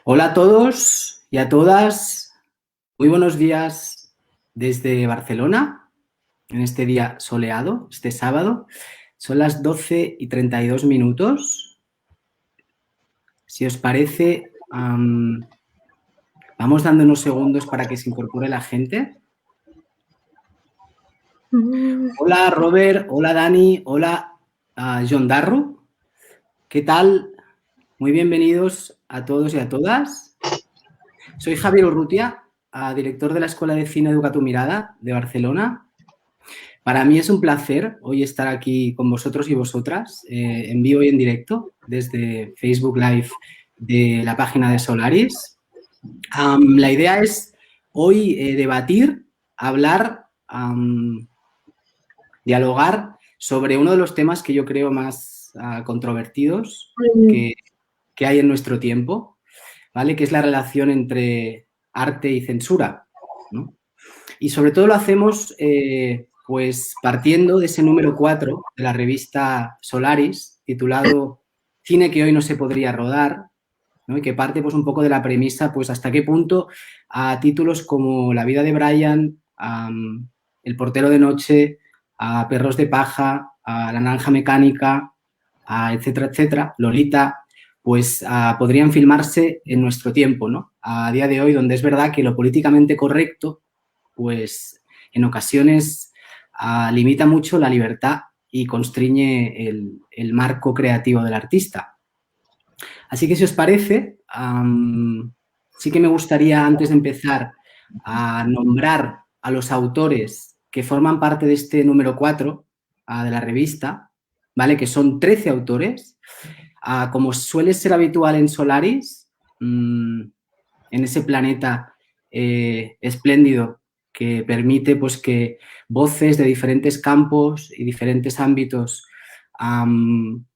Hola a todos y a todas, muy buenos días desde Barcelona, en este día soleado, este sábado. Son las 12:32. Si os parece, vamos dando unos segundos para que se incorpore la gente. Hola Robert, hola Dani, hola John Darro. ¿Qué tal? Muy bienvenidos a todos y a todas. Soy Javier Urrutia, director de la Escuela de Cine Educa tu Mirada de Barcelona. Para mí es un placer hoy estar aquí con vosotros y vosotras, en vivo y en directo, desde Facebook Live de la página de Solaris. La idea es hoy debatir, hablar, dialogar sobre uno de los temas que yo creo más controvertidos que hay en nuestro tiempo, ¿vale? Que es la relación entre arte y censura, ¿no? Y sobre todo lo hacemos pues partiendo de ese número 4 de la revista Solaris, titulado Cine que hoy no se podría rodar, ¿no? Y que parte pues un poco de la premisa, pues hasta qué punto a títulos como La vida de Brian, El portero de noche, a Perros de paja, a La naranja mecánica, etcétera, etcétera, Lolita, pues podrían filmarse en nuestro tiempo, ¿no? A día de hoy, donde es verdad que lo políticamente correcto pues en ocasiones limita mucho la libertad y constriñe el marco creativo del artista. Así que si os parece, sí que me gustaría antes de empezar a nombrar a los autores que forman parte de este número 4 de la revista, ¿vale? Que son 13 autores. Como suele ser habitual en Solaris, en ese planeta espléndido que permite pues, que voces de diferentes campos y diferentes ámbitos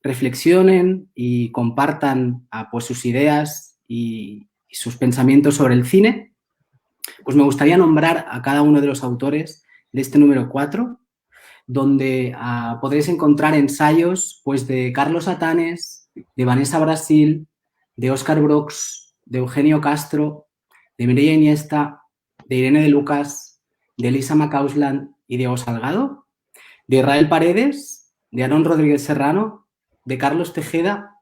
reflexionen y compartan pues, sus ideas y sus pensamientos sobre el cine, pues me gustaría nombrar a cada uno de los autores de este número 4, donde podréis encontrar ensayos pues, de Carlos Atanes, de Vanessa Brasil, de Óscar Brox, de Eugenio Castro, de Mireia Iniesta, de Irene de Lucas, de Elisa Macausland y Diego Salgado, de Israel Paredes, de Aarón Rodríguez Serrano, de Carlos Tejeda,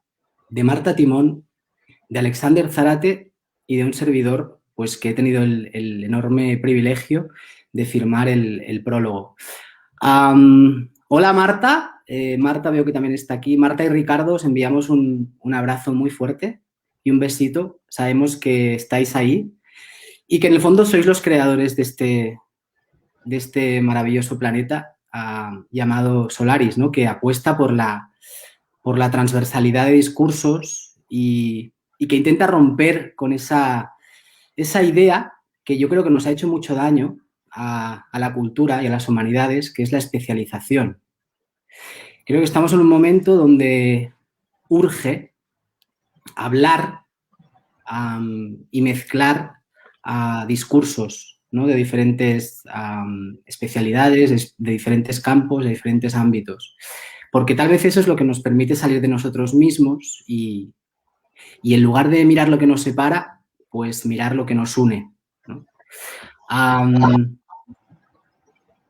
de Marta Timón, de Alexander Zárate y de un servidor pues, que he tenido el enorme privilegio de firmar el prólogo. Hola Marta, Marta veo que también está aquí. Marta y Ricardo, os enviamos un abrazo muy fuerte y un besito. Sabemos que estáis ahí y que en el fondo sois los creadores de este maravilloso planeta llamado Solaris, ¿no? Que apuesta por la transversalidad de discursos y que intenta romper con esa idea que yo creo que nos ha hecho mucho daño a la cultura y a las humanidades, que es la especialización. Creo que estamos en un momento donde urge hablar y mezclar discursos, ¿no? De diferentes especialidades, de diferentes campos, de diferentes ámbitos. Porque tal vez eso es lo que nos permite salir de nosotros mismos y en lugar de mirar lo que nos separa, pues mirar lo que nos une, ¿no?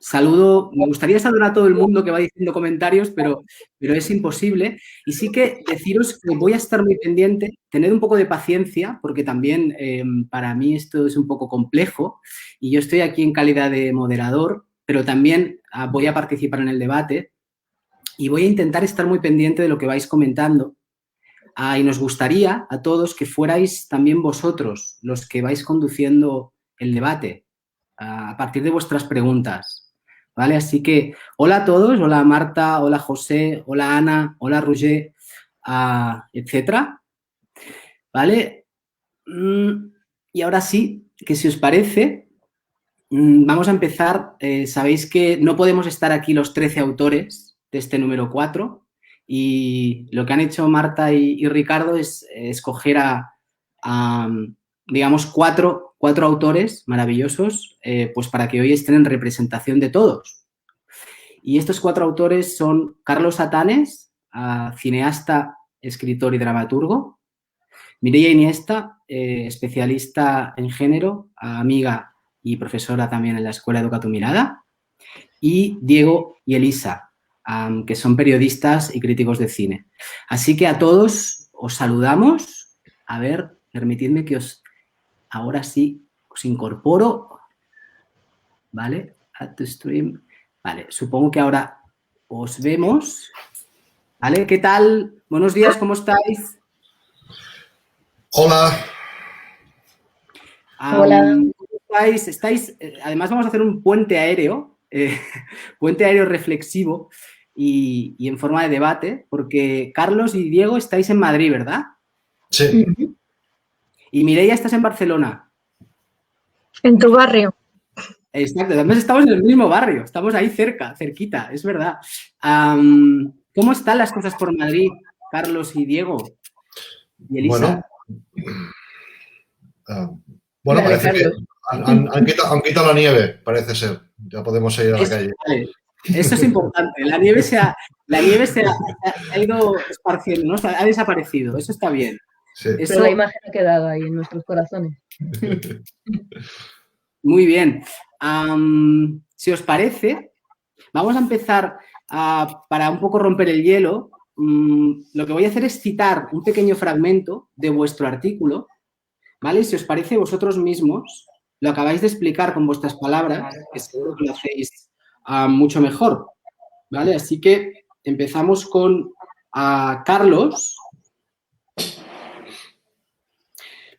Saludo, me gustaría saludar a todo el mundo que va diciendo comentarios, pero es imposible. Y sí que deciros que voy a estar muy pendiente, tened un poco de paciencia, porque también para mí esto es un poco complejo y yo estoy aquí en calidad de moderador, pero también voy a participar en el debate y voy a intentar estar muy pendiente de lo que vais comentando. Y nos gustaría a todos que fuerais también vosotros los que vais conduciendo el debate a partir de vuestras preguntas. ¿Vale? Así que, hola a todos, hola Marta, hola José, hola Ana, hola Roger, etcétera. ¿Vale? Y ahora sí, que si os parece, vamos a empezar. Sabéis que no podemos estar aquí los 13 autores de este número 4 y lo que han hecho Marta y Ricardo es escoger digamos, cuatro autores maravillosos, pues para que hoy estén en representación de todos. Y estos 4 autores son Carlos Atanes, cineasta, escritor y dramaturgo, Mireia Iniesta, especialista en género, amiga y profesora también en la Escuela Educa tu Mirada. Y Diego y Elisa, que son periodistas y críticos de cine. Así que a todos os saludamos. A ver, permitidme que ahora sí os incorporo. ¿Vale? Add to stream. Vale, supongo que ahora os vemos. ¿Vale? ¿Qué tal? Buenos días, ¿cómo estáis? Hola. Hola. ¿Cómo estáis? Además vamos a hacer un puente aéreo reflexivo y en forma de debate, porque Carlos y Diego estáis en Madrid, ¿verdad? Sí. Y Mireia, estás en Barcelona. En tu barrio. Exacto, además estamos en el mismo barrio, estamos ahí cerquita, es verdad. ¿Cómo están las cosas por Madrid, Carlos y Diego? Y Elisa. Bueno, parece que han quitado la nieve, parece ser. Ya podemos ir a la calle. Vale. Eso es importante. La nieve se ha ido esparciendo, ¿no? Ha desaparecido. Eso está bien. Sí. Pero la imagen ha quedado ahí en nuestros corazones. Muy bien. Si os parece, vamos a empezar para un poco romper el hielo. Lo que voy a hacer es citar un pequeño fragmento de vuestro artículo, ¿vale? Si os parece, vosotros mismos lo acabáis de explicar con vuestras palabras, que seguro que lo hacéis mucho mejor, ¿vale? Así que empezamos con Carlos,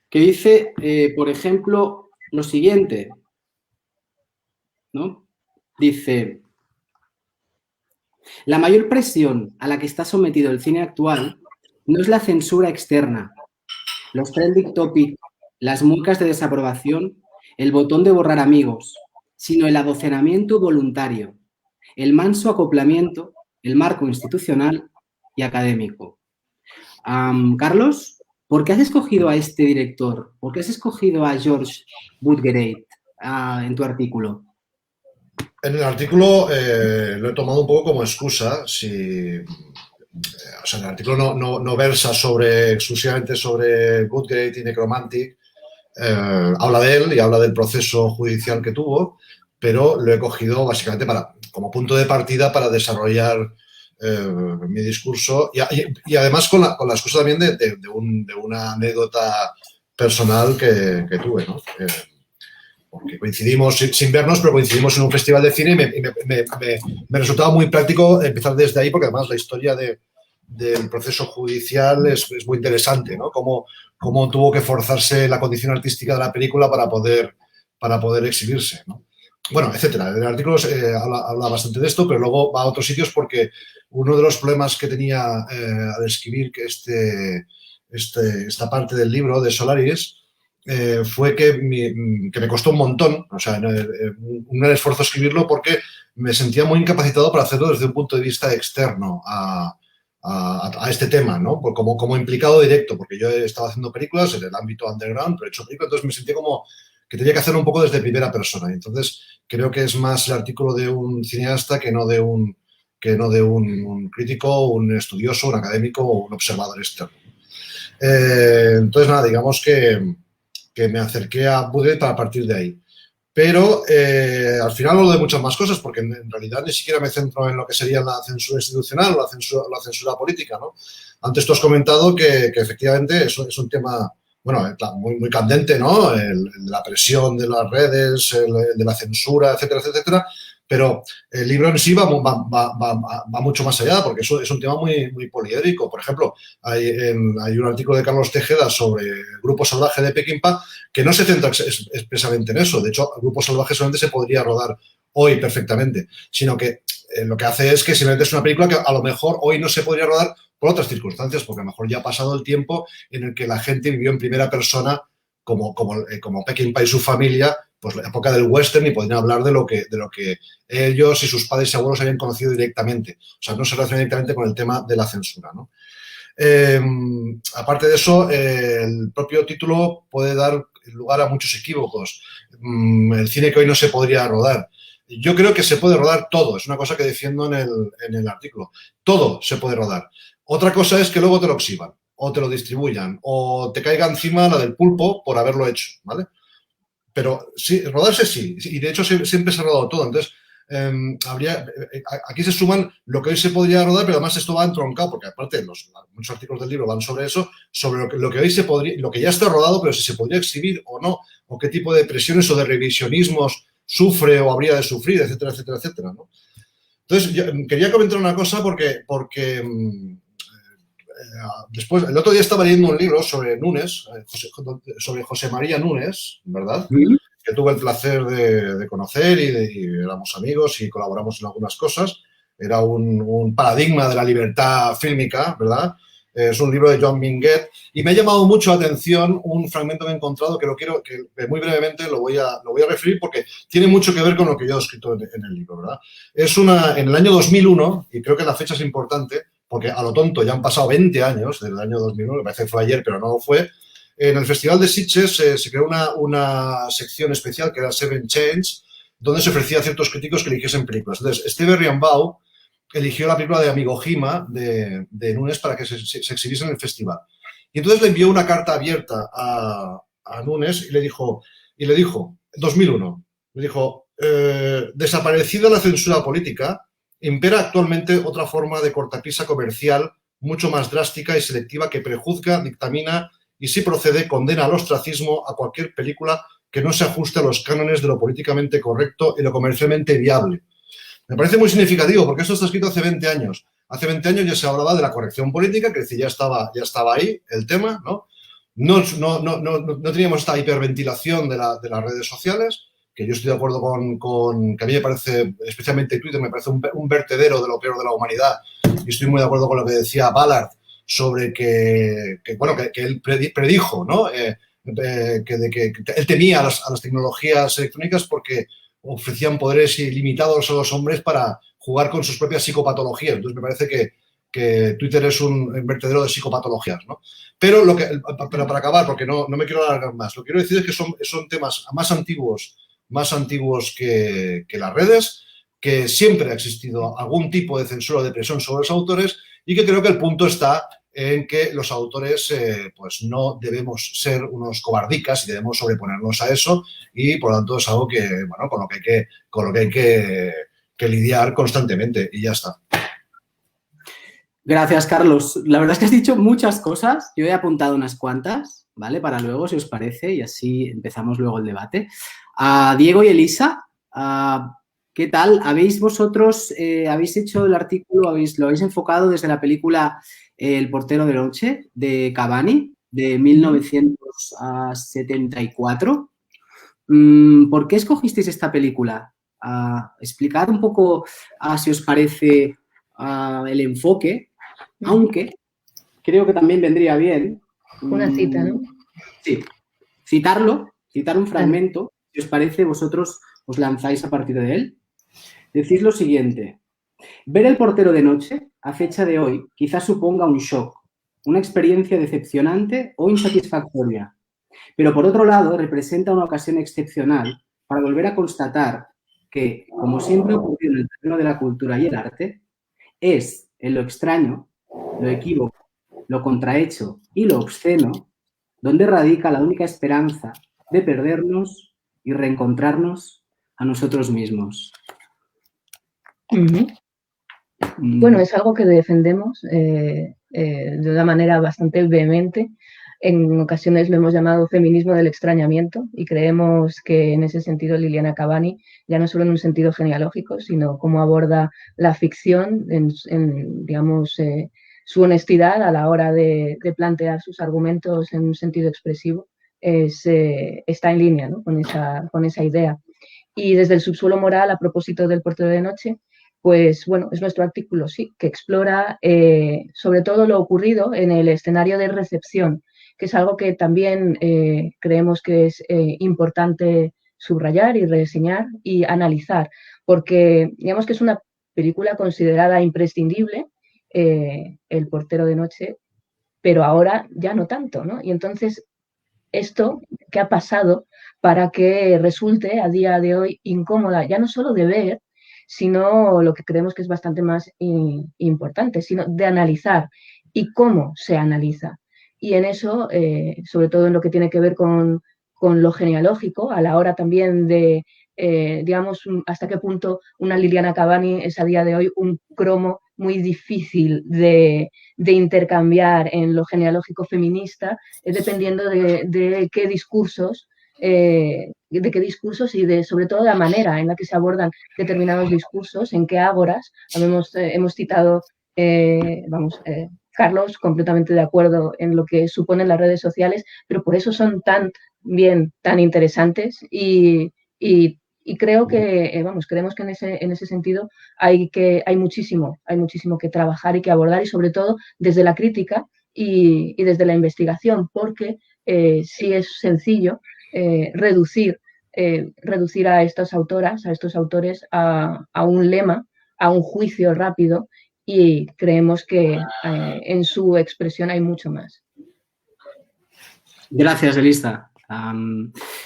que dice, por ejemplo, lo siguiente, ¿no? Dice, la mayor presión a la que está sometido el cine actual no es la censura externa, los trending topics, las muecas de desaprobación, el botón de borrar amigos, sino el adocenamiento voluntario, el manso acoplamiento, el marco institucional y académico. Carlos, ¿por qué has escogido a este director? ¿Por qué has escogido a George Budgereit en tu artículo? En el artículo lo he tomado un poco como excusa. O sea, el artículo no versa exclusivamente sobre Budgereit y Necromantic. Habla de él y habla del proceso judicial que tuvo, pero lo he cogido básicamente como punto de partida para desarrollar mi discurso y además con la excusa también de una anécdota personal que tuve, ¿no? Porque coincidimos sin vernos, pero coincidimos en un festival de cine y me resultaba muy práctico empezar desde ahí, porque además la historia del proceso judicial es muy interesante, ¿no? Cómo tuvo que forzarse la condición artística de la película para poder exhibirse, ¿no? Bueno, etcétera. El artículo habla bastante de esto, pero luego va a otros sitios porque uno de los problemas que tenía al escribir esta parte del libro de Solaris fue que me costó un montón, o sea, un gran esfuerzo escribirlo porque me sentía muy incapacitado para hacerlo desde un punto de vista externo a este tema, ¿no? Como implicado directo, porque yo he estado haciendo películas en el ámbito underground, pero he hecho películas, entonces me sentía como que tenía que hacerlo un poco desde primera persona. Entonces, creo que es más el artículo de un cineasta que no de un crítico, un estudioso, un académico o un observador externo. Entonces, nada, digamos que me acerqué a Budgereit para partir de ahí. Pero al final hablo de muchas más cosas, porque en realidad ni siquiera me centro en lo que sería la censura institucional o la censura política, ¿no? Antes tú has comentado que efectivamente eso es un tema, bueno, muy, muy candente, ¿no? El de la presión de las redes, el de la censura, etcétera, etcétera. Pero el libro en sí va mucho más allá, porque eso es un tema muy, muy poliédrico. Por ejemplo, hay un artículo de Carlos Tejeda sobre el Grupo Salvaje de Peckinpah que no se centra expresamente en eso. De hecho, el Grupo Salvaje solamente se podría rodar hoy perfectamente, sino que lo que hace es que simplemente es una película que a lo mejor hoy no se podría rodar por otras circunstancias, porque a lo mejor ya ha pasado el tiempo en el que la gente vivió en primera persona como Peckinpah y su familia, pues la época del western, y podrían hablar de lo que ellos y sus padres y abuelos habían conocido directamente. O sea, no se relaciona directamente con el tema de la censura, ¿no? Aparte de eso, el propio título puede dar lugar a muchos equívocos. El cine que hoy no se podría rodar. Yo creo que se puede rodar todo. Es una cosa que defiendo en el artículo. Todo se puede rodar. Otra cosa es que luego te lo exhiban. o te lo distribuyan, o te caiga encima la del pulpo por haberlo hecho, ¿vale? Pero sí, rodarse sí, y de hecho siempre se ha rodado todo. Entonces, aquí se suman lo que hoy se podría rodar, pero además esto va entroncado, porque aparte muchos artículos del libro van sobre eso, sobre lo que hoy se podría, lo que ya está rodado, pero si se podría exhibir o no, o qué tipo de presiones o de revisionismos sufre o habría de sufrir, etcétera, etcétera, etcétera, ¿no? Entonces, yo quería comentar una cosa porque después, el otro día estaba leyendo un libro sobre Nunes, sobre José María Nunes, ¿verdad? ¿Mm? Que tuve el placer de conocer y éramos amigos y colaboramos en algunas cosas. Era un paradigma de la libertad fílmica, ¿verdad? Es un libro de Joan Minguet y me ha llamado mucho la atención un fragmento que he encontrado que muy brevemente lo voy a referir porque tiene mucho que ver con lo que yo he escrito en el libro, ¿verdad? En el año 2001, y creo que la fecha es importante, porque a lo tonto ya han pasado 20 años del año 2001, me parece que fue ayer, pero no lo fue. En el Festival de Sitges se creó una sección especial que era Seven Chains, donde se ofrecía a ciertos críticos que eligiesen películas. Entonces, Steve Riambau eligió la película de Amigo Jima de Nunes para que se exhibiese en el festival. Y entonces le envió una carta abierta a Nunes y le dijo, 2001, le dijo, desaparecida la censura política, impera actualmente otra forma de cortapisa comercial mucho más drástica y selectiva que prejuzga, dictamina y, si procede, condena al ostracismo a cualquier película que no se ajuste a los cánones de lo políticamente correcto y lo comercialmente viable. Me parece muy significativo porque esto está escrito hace 20 años. Hace 20 años ya se hablaba de la corrección política, que ya estaba ahí el tema, ¿no? No teníamos esta hiperventilación de las redes sociales, que yo estoy de acuerdo que a mí me parece, especialmente Twitter, me parece un vertedero de lo peor de la humanidad. Y estoy muy de acuerdo con lo que decía Ballard sobre que él predijo, ¿no? Que él temía a las tecnologías electrónicas porque ofrecían poderes ilimitados a los hombres para jugar con sus propias psicopatologías. Entonces me parece que Twitter es un vertedero de psicopatologías, ¿no? Pero para acabar, porque no me quiero alargar más, lo que quiero decir es que son temas más antiguos que las redes, que siempre ha existido algún tipo de censura o de presión sobre los autores y que creo que el punto está en que los autores pues no debemos ser unos cobardicas y debemos sobreponernos a eso y por lo tanto es algo con lo que hay que lidiar constantemente y ya está. Gracias, Carlos. La verdad es que has dicho muchas cosas. Yo he apuntado unas cuantas, ¿vale? Para luego, si os parece, y así empezamos luego el debate. Diego y Elisa, ¿qué tal? ¿Habéis vosotros, habéis hecho el artículo, lo habéis enfocado desde la película El portero de noche, de Cavani, de 1974? ¿Por qué escogisteis esta película? Explicad un poco si os parece el enfoque, aunque creo que también vendría bien. Una cita, ¿no? Sí, citar un fragmento, si os parece, vosotros os lanzáis a partir de él. Decís lo siguiente: ver El portero de noche, a fecha de hoy, quizás suponga un shock, una experiencia decepcionante o insatisfactoria, pero por otro lado representa una ocasión excepcional para volver a constatar que, como siempre ocurrió en el terreno de la cultura y el arte, es en lo extraño, lo equívoco, lo contrahecho y lo obsceno donde radica la única esperanza de perdernos y reencontrarnos a nosotros mismos. Bueno, es algo que defendemos de una manera bastante vehemente. En ocasiones lo hemos llamado feminismo del extrañamiento y creemos que en ese sentido Liliana Cavani, ya no solo en un sentido genealógico, sino cómo aborda la ficción digamos, su honestidad a la hora de plantear sus argumentos en un sentido expresivo, está en línea, ¿no? con esa idea. Y desde el subsuelo moral, a propósito del portero de noche, pues bueno, es nuestro artículo, sí, que explora sobre todo lo ocurrido en el escenario de recepción, que es algo que también creemos que es importante subrayar y reseñar y analizar, porque digamos que es una película considerada imprescindible, El portero de noche, pero ahora ya no tanto, ¿no? Y entonces, esto que ha pasado para que resulte a día de hoy incómoda, ya no solo de ver, sino lo que creemos que es bastante más importante, sino de analizar. ¿Y cómo se analiza? y en eso, sobre todo en lo que tiene que ver con lo genealógico, a la hora también de, digamos, hasta qué punto una Liliana Cavani es a día de hoy un cromo muy difícil de intercambiar en lo genealógico feminista, dependiendo de qué discursos y sobre todo la manera en la que se abordan determinados discursos, en qué ágoras. Hemos citado, Carlos, completamente de acuerdo en lo que suponen las redes sociales, pero por eso son tan interesantes y creo que, creemos que en ese sentido hay muchísimo que trabajar y que abordar, y sobre todo desde la crítica y desde la investigación, porque sí es sencillo reducir a estas autoras, a estos autores, a un lema, a un juicio rápido, y creemos que en su expresión hay mucho más. Gracias, Elisa.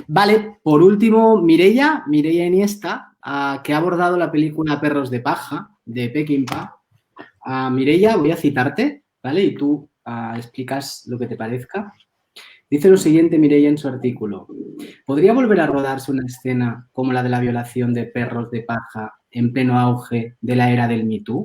Vale, por último, Mireia Iniesta, que ha abordado la película Perros de Paja, de Peckinpah. Mireia, voy a citarte, ¿vale? Y tú explicas lo que te parezca. Dice lo siguiente Mireia en su artículo: ¿podría volver a rodarse una escena como la de la violación de Perros de Paja en pleno auge de la era del Me Too?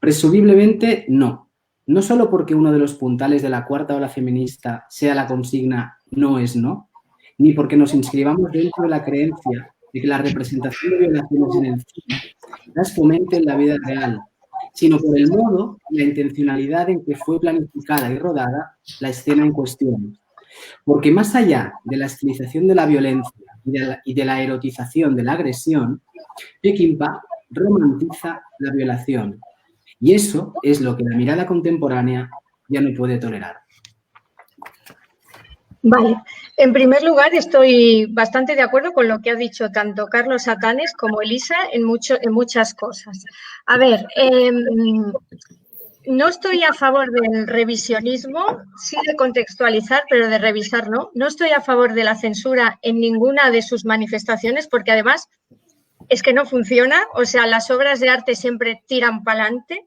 Presumiblemente no. No solo porque uno de los puntales de la cuarta ola feminista sea la consigna "no es no", ni porque nos inscribamos dentro de la creencia de que la representación de violaciones en el cine las fomente en la vida real, sino por el modo y la intencionalidad en que fue planificada y rodada la escena en cuestión. Porque más allá de la estilización de la violencia y de la erotización de la agresión, Peckinpah romantiza la violación. Y eso es lo que la mirada contemporánea ya no puede tolerar. Vale. En primer lugar, estoy bastante de acuerdo con lo que ha dicho tanto Carlos Satanes como Elisa en muchas cosas. A ver, no estoy a favor del revisionismo, sí de contextualizar, pero de revisar no. No estoy a favor de la censura en ninguna de sus manifestaciones, porque además es que no funciona. O sea, las obras de arte siempre tiran para adelante.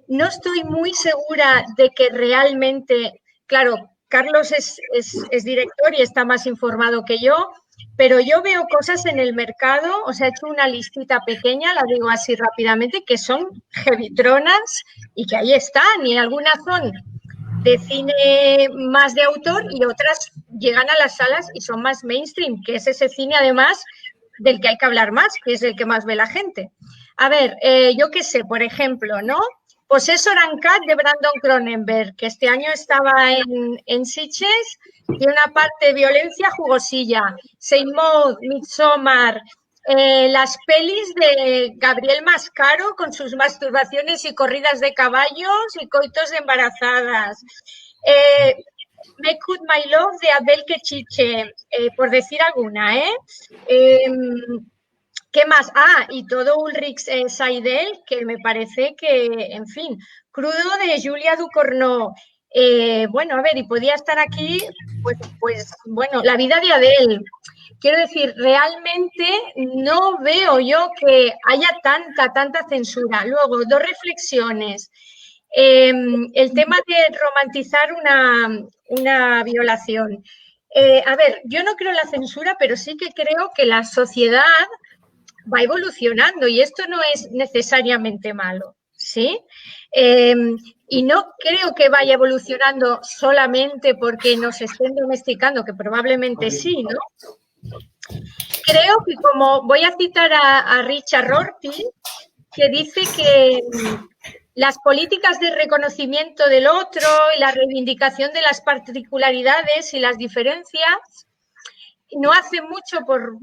No estoy muy segura de que realmente, claro, Carlos es director y está más informado que yo, pero yo veo cosas en el mercado, o sea, he hecho una listita pequeña, la digo así rápidamente, que son heavytronas y que ahí están, y algunas son de cine más de autor y otras llegan a las salas y son más mainstream, que es ese cine además del que hay que hablar más, que es el que más ve la gente. A ver, yo qué sé, por ejemplo, ¿no? Possessor and Cat de Brandon Cronenberg, que este año estaba en Sitges, tiene una parte de violencia jugosilla. Saint Maud, Midsommar, las pelis de Gabriel Mascaro con sus masturbaciones y corridas de caballos y coitos de embarazadas. Make Good My Love de Abel Kechiche, por decir alguna, ¿qué más? Y todo Ulrich Seidel, que me parece que, en fin, Crudo de Julia Ducournau. Bueno, a ver, y podía estar aquí, pues, bueno, La vida de Adele. Quiero decir, realmente no veo yo que haya tanta censura. Luego, dos reflexiones. El tema de romantizar una violación. A ver, yo no creo en la censura, pero sí que creo que la sociedad va evolucionando y esto no es necesariamente malo, ¿sí? Y no creo que vaya evolucionando solamente porque nos estén domesticando, que probablemente sí, ¿no? Creo que, como voy a citar a Richard Rorty, que dice que las políticas de reconocimiento del otro y la reivindicación de las particularidades y las diferencias no hacen mucho por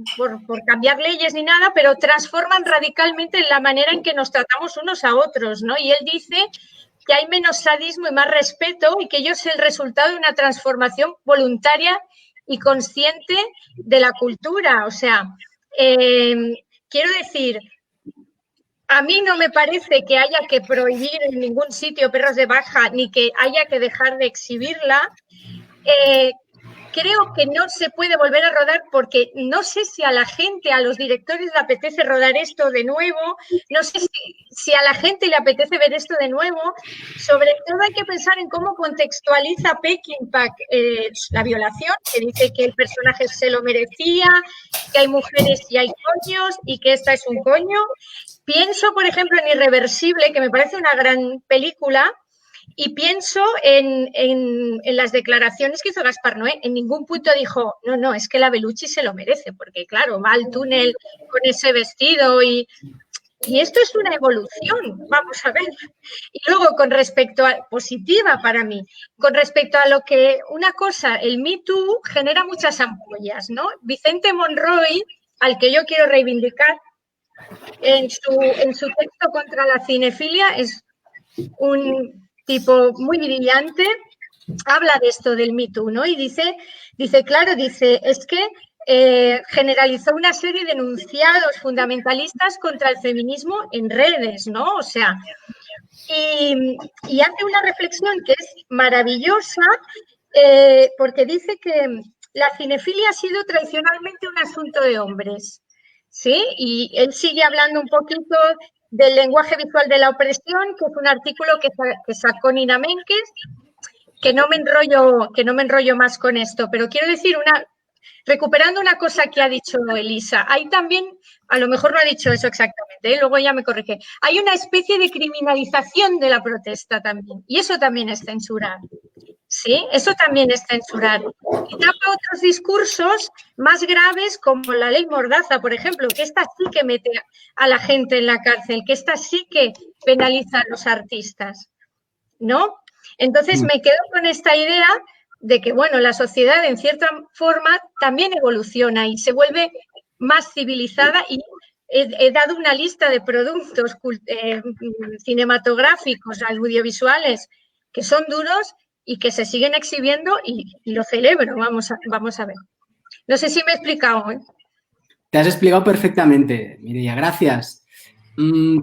cambiar leyes ni nada, pero transforman radicalmente la manera en que nos tratamos unos a otros, ¿no? Y él dice que hay menos sadismo y más respeto y que ello es el resultado de una transformación voluntaria y consciente de la cultura. O sea, quiero decir, a mí no me parece que haya que prohibir en ningún sitio Perros de Paja ni que haya que dejar de exhibirla. creo que no se puede volver a rodar porque no sé si a la gente, a los directores le apetece rodar esto de nuevo, no sé si a la gente le apetece ver esto de nuevo. Sobre todo hay que pensar en cómo contextualiza Peckinpah la violación, que dice que el personaje se lo merecía, que hay mujeres y hay coños y que esta es un coño. Pienso, por ejemplo, en Irreversible, que me parece una gran película, y pienso en las declaraciones que hizo Gaspar Noé. En ningún punto dijo, no, es que la Bellucci se lo merece, porque claro, va al túnel con ese vestido y esto es una evolución, vamos a ver. Y luego, con respecto a, positiva para mí, con respecto a lo que una cosa, el Me Too genera muchas ampollas, ¿no? Vicente Monroy, al que yo quiero reivindicar, en su texto contra la cinefilia, es un tipo muy brillante, habla de esto del Me Too, ¿no? Y dice, es que generalizó una serie de enunciados fundamentalistas contra el feminismo en redes, ¿no? O sea, y hace una reflexión que es maravillosa, porque dice que la cinefilia ha sido tradicionalmente un asunto de hombres, ¿sí? Y él sigue hablando un poquito del lenguaje visual de la opresión, que es un artículo que sacó Nina Menkes, que no me enrollo más con esto, pero quiero decir recuperando una cosa que ha dicho Elisa, hay también, a lo mejor no ha dicho eso exactamente, luego ya me corrige, hay una especie de criminalización de la protesta también, y eso también es censurar, ¿sí? Eso también es censurar. Y tapa otros discursos más graves como la ley Mordaza, por ejemplo, que esta sí que mete a la gente en la cárcel, que esta sí que penaliza a los artistas, ¿no? Entonces me quedo con esta idea de que, bueno, la sociedad en cierta forma también evoluciona y se vuelve más civilizada y he dado una lista de productos cinematográficos, audiovisuales, que son duros y que se siguen exhibiendo y lo celebro, vamos a ver. No sé si me he explicado, ¿eh? Te has explicado perfectamente, Mireia, gracias.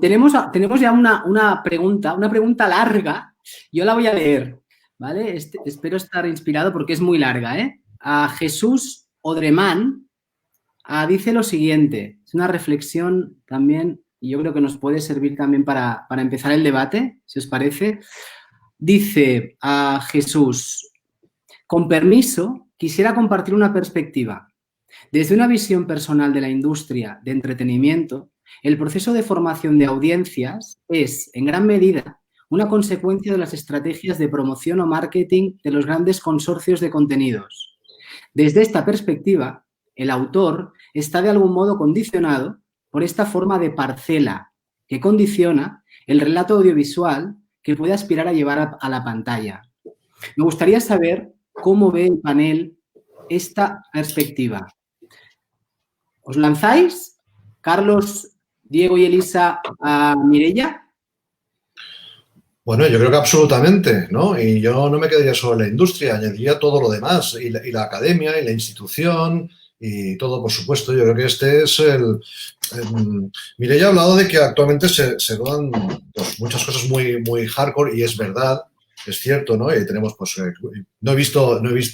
Tenemos ya una pregunta larga, yo la voy a leer, ¿vale? Espero estar inspirado porque es muy larga, ¿eh? A Jesús Odremán dice lo siguiente, es una reflexión también y yo creo que nos puede servir también para empezar el debate, si os parece. Dice a Jesús, con permiso, quisiera compartir una perspectiva. Desde una visión personal de la industria de entretenimiento, el proceso de formación de audiencias es, en gran medida, una consecuencia de las estrategias de promoción o marketing de los grandes consorcios de contenidos. Desde esta perspectiva, el autor está de algún modo condicionado por esta forma de parcela que condiciona el relato audiovisual que puede aspirar a llevar a la pantalla. Me gustaría saber cómo ve el panel esta perspectiva. ¿Os lanzáis? Carlos, Diego y Elisa, a Mireia. Bueno, yo creo que absolutamente, ¿no? Y yo no me quedaría solo en la industria, añadiría todo lo demás, y la academia, y la institución, y todo, por supuesto. Yo creo que este es Mireia ha hablado de que actualmente se rodan pues, muchas cosas muy, muy hardcore, y es verdad, es cierto, ¿no? Y tenemos, pues, no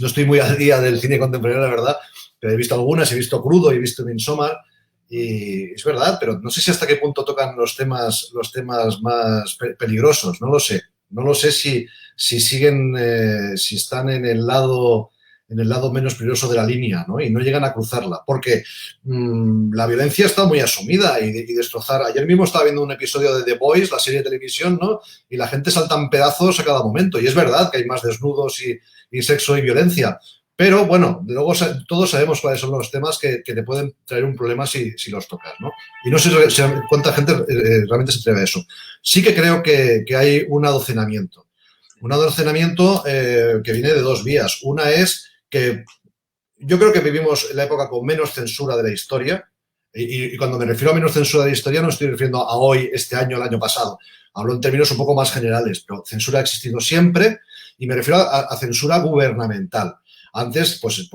estoy muy al día del cine contemporáneo, la verdad, pero he visto algunas, he visto Crudo, he visto Midsommar, y es verdad, pero no sé si hasta qué punto tocan los temas más peligrosos, no lo sé. No lo sé si siguen, si están en el lado menos peligroso de la línea, ¿no? Y no llegan a cruzarla, porque la violencia está muy asumida y destrozar. Ayer mismo estaba viendo un episodio de The Boys, la serie de televisión, ¿no? Y la gente salta en pedazos a cada momento. Y es verdad que hay más desnudos y sexo y violencia. Pero, bueno, luego todos sabemos cuáles son los temas que te pueden traer un problema si los tocas, ¿no? Y no sé cuánta gente realmente se atreve a eso. Sí que creo que hay un adocenamiento. Un adocenamiento que viene de dos vías. Una es que yo creo que vivimos la época con menos censura de la historia. Y cuando me refiero a menos censura de la historia no estoy refiriendo a hoy, este año, el año pasado. Hablo en términos un poco más generales, pero censura ha existido siempre y me refiero a censura gubernamental. Antes, pues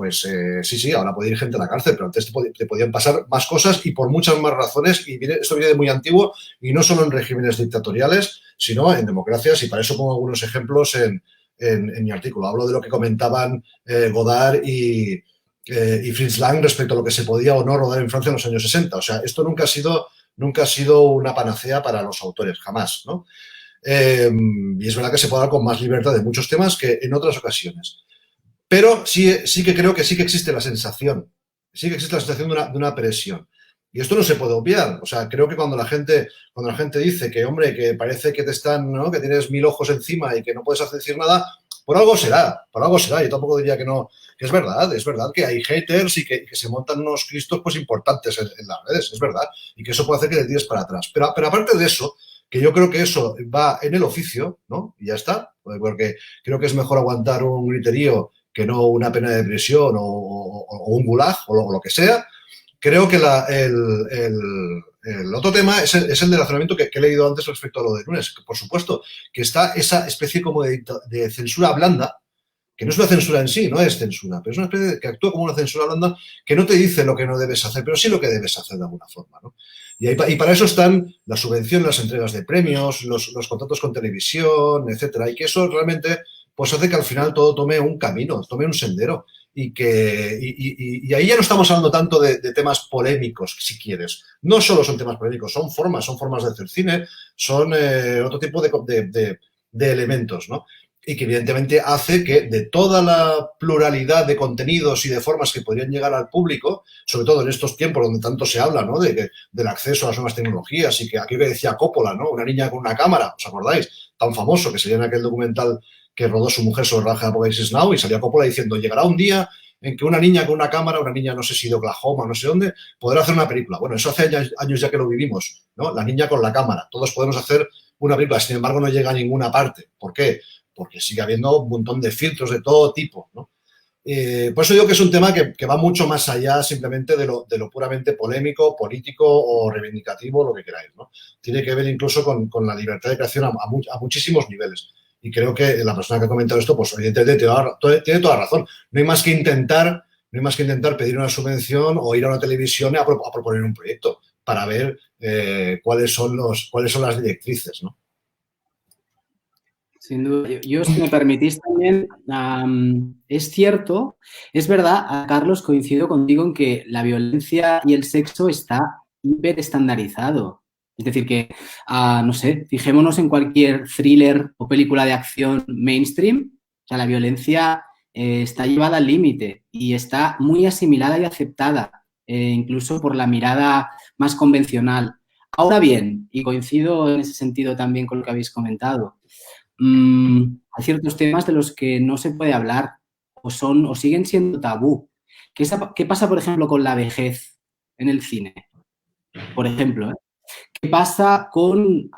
sí, ahora puede ir gente a la cárcel, pero antes te podían pasar más cosas y por muchas más razones. Y esto viene de muy antiguo y no solo en regímenes dictatoriales, sino en democracias. Y para eso pongo algunos ejemplos en mi artículo. Hablo de lo que comentaban Godard y Fritz Lang respecto a lo que se podía o no rodar en Francia en los años 60. O sea, esto nunca ha sido una panacea para los autores, jamás, ¿no? Y es verdad que se puede hablar con más libertad de muchos temas que en otras ocasiones. Pero sí que creo que sí que existe la sensación, de una presión. Y esto no se puede obviar. O sea, creo que cuando la gente dice que, hombre, que parece que te están, ¿no?, que tienes 1000 ojos encima y que no puedes decir nada, por algo será. Yo tampoco diría que no, que es verdad que hay haters y que se montan unos cristos pues importantes en las redes, es verdad, y que eso puede hacer que te tires para atrás. Pero aparte de eso, que yo creo que eso va en el oficio, ¿no? Y ya está, porque creo que es mejor aguantar un griterío que no una pena de prisión o un gulag o lo que sea. Creo que el otro tema es el del razonamiento que he leído antes respecto a lo de Nunes. Que, por supuesto, que está esa especie como de censura blanda, que no es una censura en sí, no es censura, pero es una especie que actúa como una censura blanda que no te dice lo que no debes hacer, pero sí lo que debes hacer de alguna forma, ¿no? Y para eso están las subvenciones, las entregas de premios, los contratos con televisión, etcétera, y que eso realmente pues hace que al final todo tome un camino, tome un sendero. Y ahí ya no estamos hablando tanto de temas polémicos, si quieres. No solo son temas polémicos, son formas de hacer cine, son otro tipo de elementos, ¿no? Y que evidentemente hace que de toda la pluralidad de contenidos y de formas que podrían llegar al público, sobre todo en estos tiempos donde tanto se habla, ¿no?, del acceso a las nuevas tecnologías, y que aquí que decía Coppola, ¿no?, una niña con una cámara, ¿os acordáis? Tan famoso que salía en aquel documental que rodó su mujer sobre Raja de Apocalipsis Now, y salía Coppola diciendo, llegará un día en que una niña con una cámara, una niña no sé si de Oklahoma, no sé dónde, podrá hacer una película. Bueno, eso hace años ya que lo vivimos, ¿no? La niña con la cámara. Todos podemos hacer una película, sin embargo no llega a ninguna parte. ¿Por qué? Porque sigue habiendo un montón de filtros de todo tipo, ¿no? Por eso digo que es un tema que va mucho más allá simplemente de lo puramente polémico, político o reivindicativo, lo que queráis, ¿no? Tiene que ver incluso con la libertad de creación a muchísimos niveles. Y creo que la persona que ha comentado esto, pues evidentemente tiene toda razón. No hay más que intentar pedir una subvención o ir a una televisión a proponer un proyecto para ver cuáles son las directrices, ¿no? Sin duda. Yo, si me permitís también, es cierto, es verdad, Carlos, coincido contigo en que la violencia y el sexo está hiper estandarizado. Es decir, que, no sé, fijémonos en cualquier thriller o película de acción mainstream, o sea, la violencia está llevada al límite y está muy asimilada y aceptada, incluso por la mirada más convencional. Ahora bien, y coincido en ese sentido también con lo que habéis comentado, hay ciertos temas de los que no se puede hablar o siguen siendo tabú. ¿Qué pasa, por ejemplo, con la vejez en el cine? Por ejemplo, ¿qué pasa con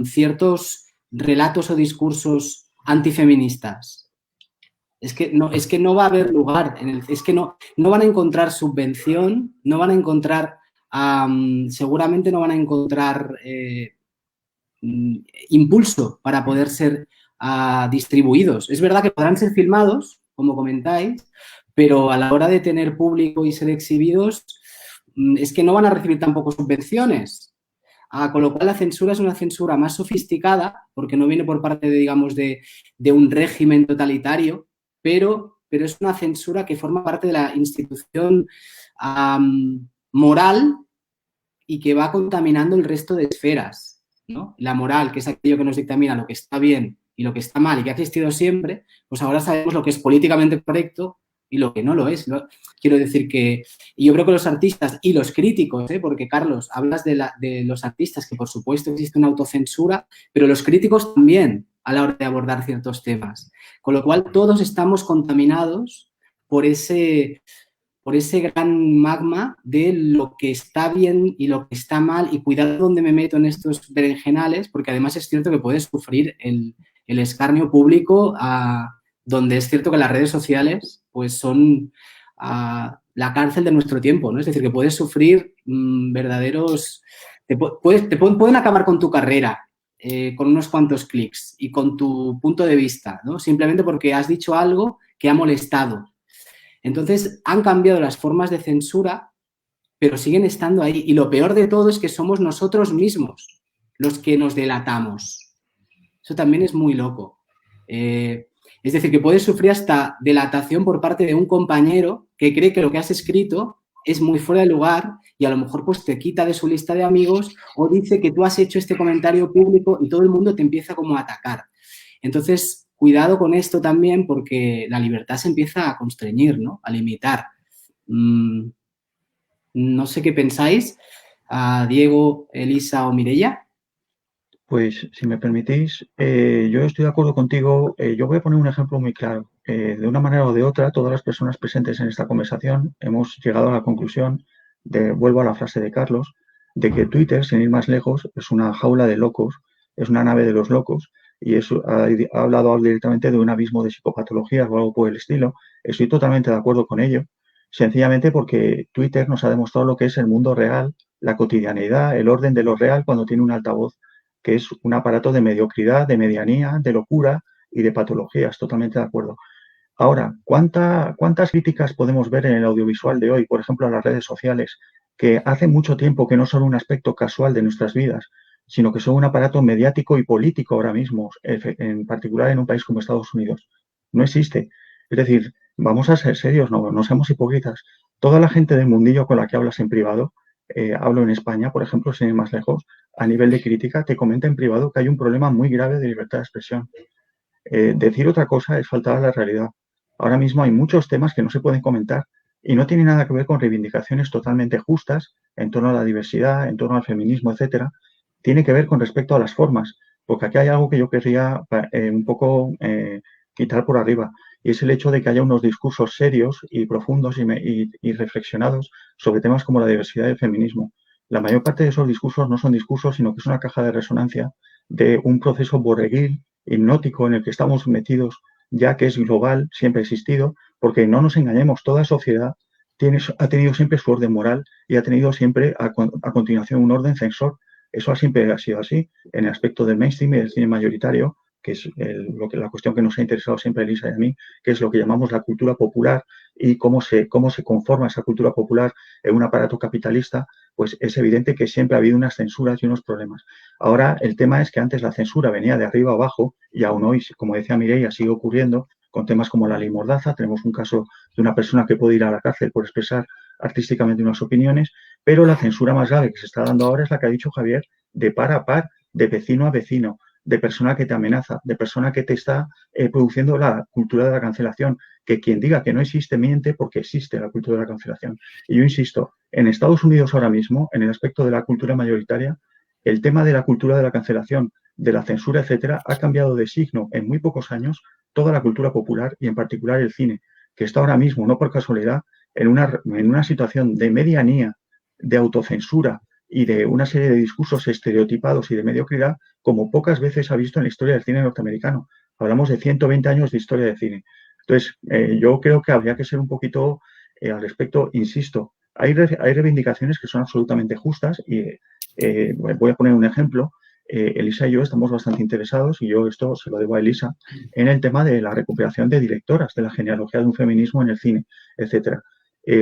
ciertos relatos o discursos antifeministas? Es que no va a haber lugar, es que no van a encontrar subvención, no van a encontrar, seguramente no van a encontrar impulso para poder ser distribuidos. Es verdad que podrán ser filmados, como comentáis, pero a la hora de tener público y ser exhibidos, es que no van a recibir tampoco subvenciones. Con lo cual la censura es una censura más sofisticada, porque no viene por parte, digamos, de un régimen totalitario, pero es una censura que forma parte de la institución moral y que va contaminando el resto de esferas, ¿no? La moral, que es aquello que nos dictamina lo que está bien y lo que está mal y que ha existido siempre, pues ahora sabemos lo que es políticamente correcto y lo que no lo es, ¿no? Quiero decir que, y yo creo que los artistas y los críticos, porque Carlos, hablas de los artistas, que por supuesto existe una autocensura, pero los críticos también a la hora de abordar ciertos temas. Con lo cual todos estamos contaminados por ese gran magma de lo que está bien y lo que está mal, y cuidado donde me meto en estos berenjenales, porque además es cierto que puedes sufrir el escarnio público, donde es cierto que las redes sociales pues son la cárcel de nuestro tiempo, ¿no? Es decir, que puedes sufrir verdaderos... pueden acabar con tu carrera con unos cuantos clics y con tu punto de vista, ¿no? Simplemente porque has dicho algo que ha molestado. Entonces, han cambiado las formas de censura, pero siguen estando ahí. Y lo peor de todo es que somos nosotros mismos los que nos delatamos. Eso también es muy loco. Es decir, que puedes sufrir hasta delatación por parte de un compañero que cree que lo que has escrito es muy fuera de lugar y a lo mejor pues te quita de su lista de amigos o dice que tú has hecho este comentario público y todo el mundo te empieza como a atacar. Entonces, cuidado con esto también porque la libertad se empieza a constreñir, ¿no? A limitar. No sé qué pensáis, Diego, Elisa o Mireia. Pues, si me permitís, yo estoy de acuerdo contigo. Yo voy a poner un ejemplo muy claro. De una manera o de otra, todas las personas presentes en esta conversación hemos llegado a la conclusión, vuelvo a la frase de Carlos, de que Twitter, sin ir más lejos, es una jaula de locos, es una nave de los locos, y eso ha hablado directamente de un abismo de psicopatologías o algo por el estilo. Estoy totalmente de acuerdo con ello, sencillamente porque Twitter nos ha demostrado lo que es el mundo real, la cotidianeidad, el orden de lo real cuando tiene un altavoz, que es un aparato de mediocridad, de medianía, de locura y de patologías. Totalmente de acuerdo. Ahora, ¿cuántas críticas podemos ver en el audiovisual de hoy, por ejemplo, a las redes sociales, que hace mucho tiempo que no son un aspecto casual de nuestras vidas, sino que son un aparato mediático y político ahora mismo, en particular en un país como Estados Unidos? No existe. Es decir, vamos a ser serios, no seamos hipócritas. Toda la gente del mundillo con la que hablas en privado, hablo en España, por ejemplo, sin ir más lejos, a nivel de crítica, te comenta en privado que hay un problema muy grave de libertad de expresión. Decir otra cosa es faltar a la realidad. Ahora mismo hay muchos temas que no se pueden comentar y no tienen nada que ver con reivindicaciones totalmente justas en torno a la diversidad, en torno al feminismo, etcétera. Tiene que ver con respecto a las formas, porque aquí hay algo que yo querría un poco quitar por arriba, y es el hecho de que haya unos discursos serios y profundos y reflexionados sobre temas como la diversidad y el feminismo. La mayor parte de esos discursos no son discursos, sino que es una caja de resonancia de un proceso borreguil, hipnótico, en el que estamos metidos, ya que es global, siempre ha existido, porque no nos engañemos, toda sociedad ha tenido siempre su orden moral y ha tenido siempre a continuación un orden censor. Eso siempre ha sido así. En el aspecto del mainstream y del cine mayoritario, que es la cuestión que nos ha interesado siempre a Elisa y a mí, que es lo que llamamos la cultura popular y cómo se conforma esa cultura popular en un aparato capitalista, pues es evidente que siempre ha habido unas censuras y unos problemas. Ahora, el tema es que antes la censura venía de arriba abajo y aún hoy, como decía Mireia, sigue ocurriendo con temas como la ley Mordaza. Tenemos un caso de una persona que puede ir a la cárcel por expresar artísticamente unas opiniones, pero la censura más grave que se está dando ahora es la que ha dicho Javier, de par a par, de vecino a vecino, de persona que te amenaza, de persona que te está produciendo la cultura de la cancelación, que quien diga que no existe miente, porque existe la cultura de la cancelación. Y yo insisto, en Estados Unidos ahora mismo, en el aspecto de la cultura mayoritaria, el tema de la cultura de la cancelación, de la censura, etcétera, ha cambiado de signo en muy pocos años toda la cultura popular y en particular el cine, que está ahora mismo, no por casualidad, en una situación de medianía, de autocensura y de una serie de discursos estereotipados y de mediocridad como pocas veces ha visto en la historia del cine norteamericano. Hablamos de 120 años de historia de cine. Entonces, yo creo que habría que ser un poquito al respecto, insisto, hay reivindicaciones que son absolutamente justas y voy a poner un ejemplo. Elisa y yo estamos bastante interesados, y yo esto se lo debo a Elisa, en el tema de la recuperación de directoras, de la genealogía de un feminismo en el cine, etcétera.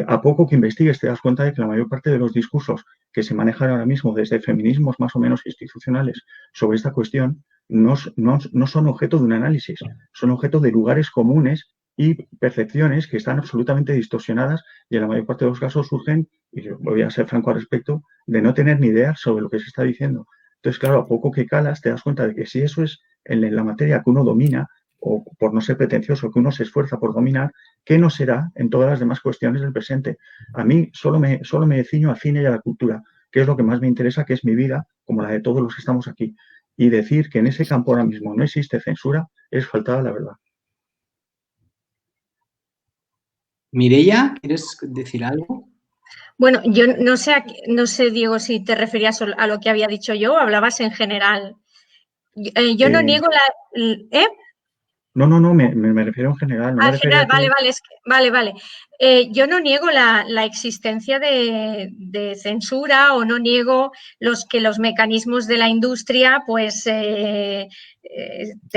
A poco que investigues te das cuenta de que la mayor parte de los discursos que se manejan ahora mismo desde feminismos más o menos institucionales sobre esta cuestión no son objeto de un análisis, son objeto de lugares comunes y percepciones que están absolutamente distorsionadas y en la mayor parte de los casos surgen, y yo voy a ser franco al respecto, de no tener ni idea sobre lo que se está diciendo. Entonces, claro, a poco que calas te das cuenta de que si eso es en la materia que uno domina, o por no ser pretencioso, que uno se esfuerza por dominar, ¿qué no será en todas las demás cuestiones del presente? A mí solo me ciño al cine y a la cultura, que es lo que más me interesa, que es mi vida, como la de todos los que estamos aquí. Y decir que en ese campo ahora mismo no existe censura es faltar a la verdad. Mireia, ¿quieres decir algo? Bueno, yo no sé, Diego, si te referías a lo que había dicho yo o hablabas en general. Yo no niego la... No, me refiero en general. No me refiero general, vale. Yo no niego la existencia de censura o no niego que los mecanismos de la industria pues te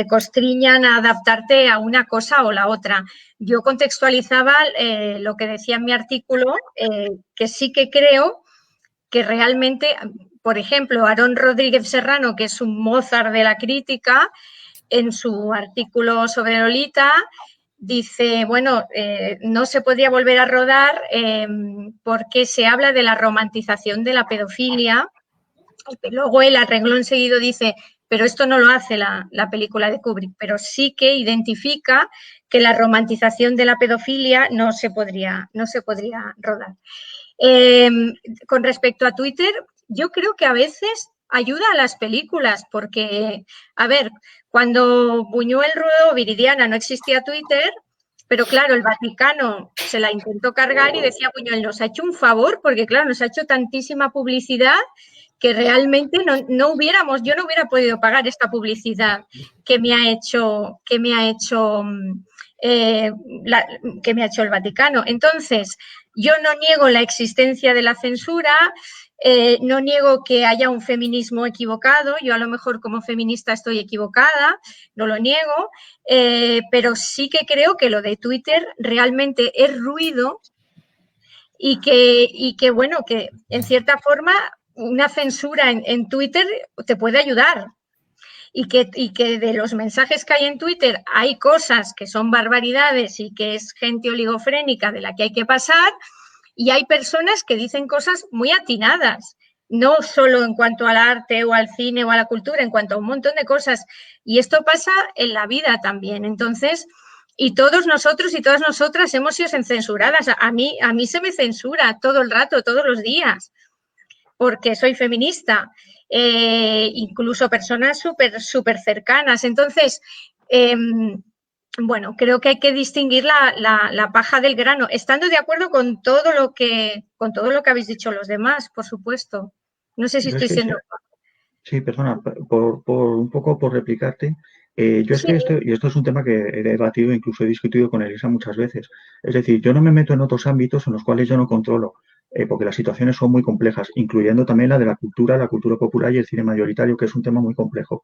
constriñan a adaptarte a una cosa o la otra. Yo contextualizaba lo que decía en mi artículo, que sí que creo que realmente, por ejemplo, Aarón Rodríguez Serrano, que es un Mozart de la crítica, en su artículo sobre Lolita, dice, bueno, no se podría volver a rodar porque se habla de la romantización de la pedofilia. Y luego él a renglón seguido dice, pero esto no lo hace la película de Kubrick, pero sí que identifica que la romantización de la pedofilia no se podría rodar. Con respecto a Twitter, yo creo que a veces ayuda a las películas, porque, a ver, cuando Buñuel rodó Viridiana no existía Twitter, pero claro, el Vaticano se la intentó cargar y decía Buñuel, nos ha hecho un favor, porque claro, nos ha hecho tantísima publicidad que realmente no hubiéramos, yo no hubiera podido pagar esta publicidad que me ha hecho el Vaticano. Entonces, yo no niego la existencia de la censura, no niego que haya un feminismo equivocado, yo a lo mejor como feminista estoy equivocada, no lo niego, pero sí que creo que lo de Twitter realmente es ruido y que bueno, que en cierta forma una censura en Twitter te puede ayudar. Y que de los mensajes que hay en Twitter hay cosas que son barbaridades y que es gente oligofrénica de la que hay que pasar, y hay personas que dicen cosas muy atinadas, no solo en cuanto al arte o al cine o a la cultura, en cuanto a un montón de cosas. Y esto pasa en la vida también. Entonces, y todos nosotros y todas nosotras hemos sido censuradas. A mí se me censura todo el rato, todos los días, porque soy feminista. Incluso personas súper cercanas. Entonces, bueno, creo que hay que distinguir la paja del grano, estando de acuerdo con todo lo que habéis dicho los demás, por supuesto. No sé si estoy siendo... Sí, perdona, un poco por replicarte. Yo es Sí. que y esto es un tema que he debatido, incluso he discutido con Elisa muchas veces. Es decir, yo no me meto en otros ámbitos en los cuales yo no controlo, porque las situaciones son muy complejas, incluyendo también la de la cultura popular y el cine mayoritario, que es un tema muy complejo.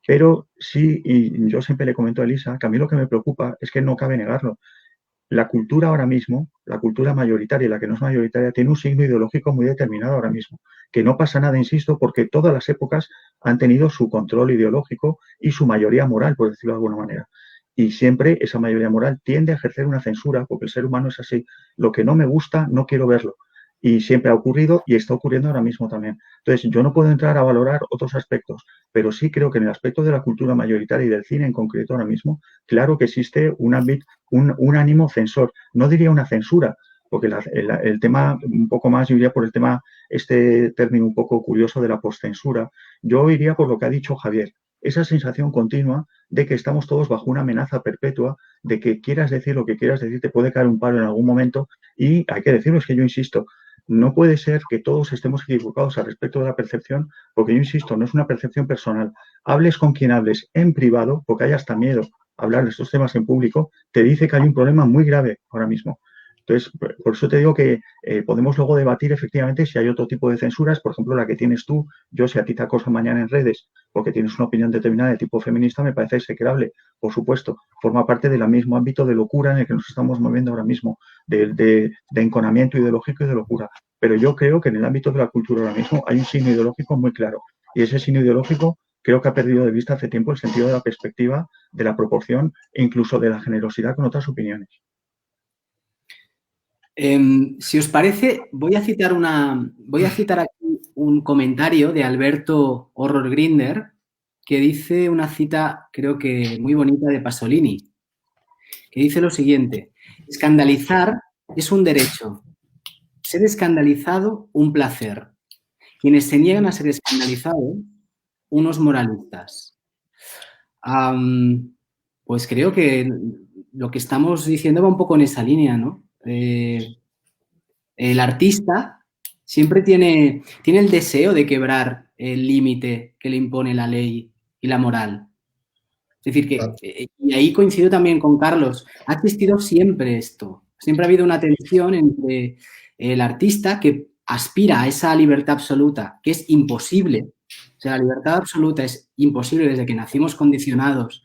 Pero sí, y yo siempre le comento a Elisa, que a mí lo que me preocupa es que no cabe negarlo. La cultura ahora mismo, la cultura mayoritaria y la que no es mayoritaria, tiene un signo ideológico muy determinado ahora mismo. Que no pasa nada, insisto, porque todas las épocas han tenido su control ideológico y su mayoría moral, por decirlo de alguna manera. Y siempre esa mayoría moral tiende a ejercer una censura, porque el ser humano es así. Lo que no me gusta, no quiero verlo. Y siempre ha ocurrido y está ocurriendo ahora mismo también. Entonces, yo no puedo entrar a valorar otros aspectos, pero sí creo que en el aspecto de la cultura mayoritaria y del cine en concreto ahora mismo, claro que existe un ánimo censor. No diría una censura, porque el tema, un poco más, yo iría por el tema, este término un poco curioso de la postcensura. Yo iría por lo que ha dicho Javier. Esa sensación continua de que estamos todos bajo una amenaza perpetua, de que quieras decir lo que quieras decir, te puede caer un palo en algún momento, y hay que decirlo, es que yo insisto, no puede ser que todos estemos equivocados al respecto de la percepción, porque yo insisto, no es una percepción personal. Hables con quien hables en privado, porque hay hasta miedo a hablar de estos temas en público, te dice que hay un problema muy grave ahora mismo. Entonces, por eso te digo que podemos luego debatir efectivamente si hay otro tipo de censuras, por ejemplo, la que tienes tú. Yo, si a ti te acosan mañana en redes porque tienes una opinión determinada de tipo feminista, me parece execrable, por supuesto. Forma parte del mismo ámbito de locura en el que nos estamos moviendo ahora mismo, de enconamiento ideológico y de locura. Pero yo creo que en el ámbito de la cultura ahora mismo hay un signo ideológico muy claro. Y ese signo ideológico creo que ha perdido de vista hace tiempo el sentido de la perspectiva, de la proporción e incluso de la generosidad con otras opiniones. Si os parece, voy a citar aquí un comentario de Alberto Horror Grinder que dice una cita, creo que muy bonita, de Pasolini, que dice lo siguiente: escandalizar es un derecho, ser escandalizado un placer. Quienes se niegan a ser escandalizados, unos moralistas. Pues creo que lo que estamos diciendo va un poco en esa línea, ¿no? El artista siempre tiene el deseo de quebrar el límite que le impone la ley y la moral. Es decir, que, y ahí coincido también con Carlos, ha existido siempre esto. Siempre ha habido una tensión entre el artista que aspira a esa libertad absoluta, que es imposible. O sea, la libertad absoluta es imposible desde que nacimos condicionados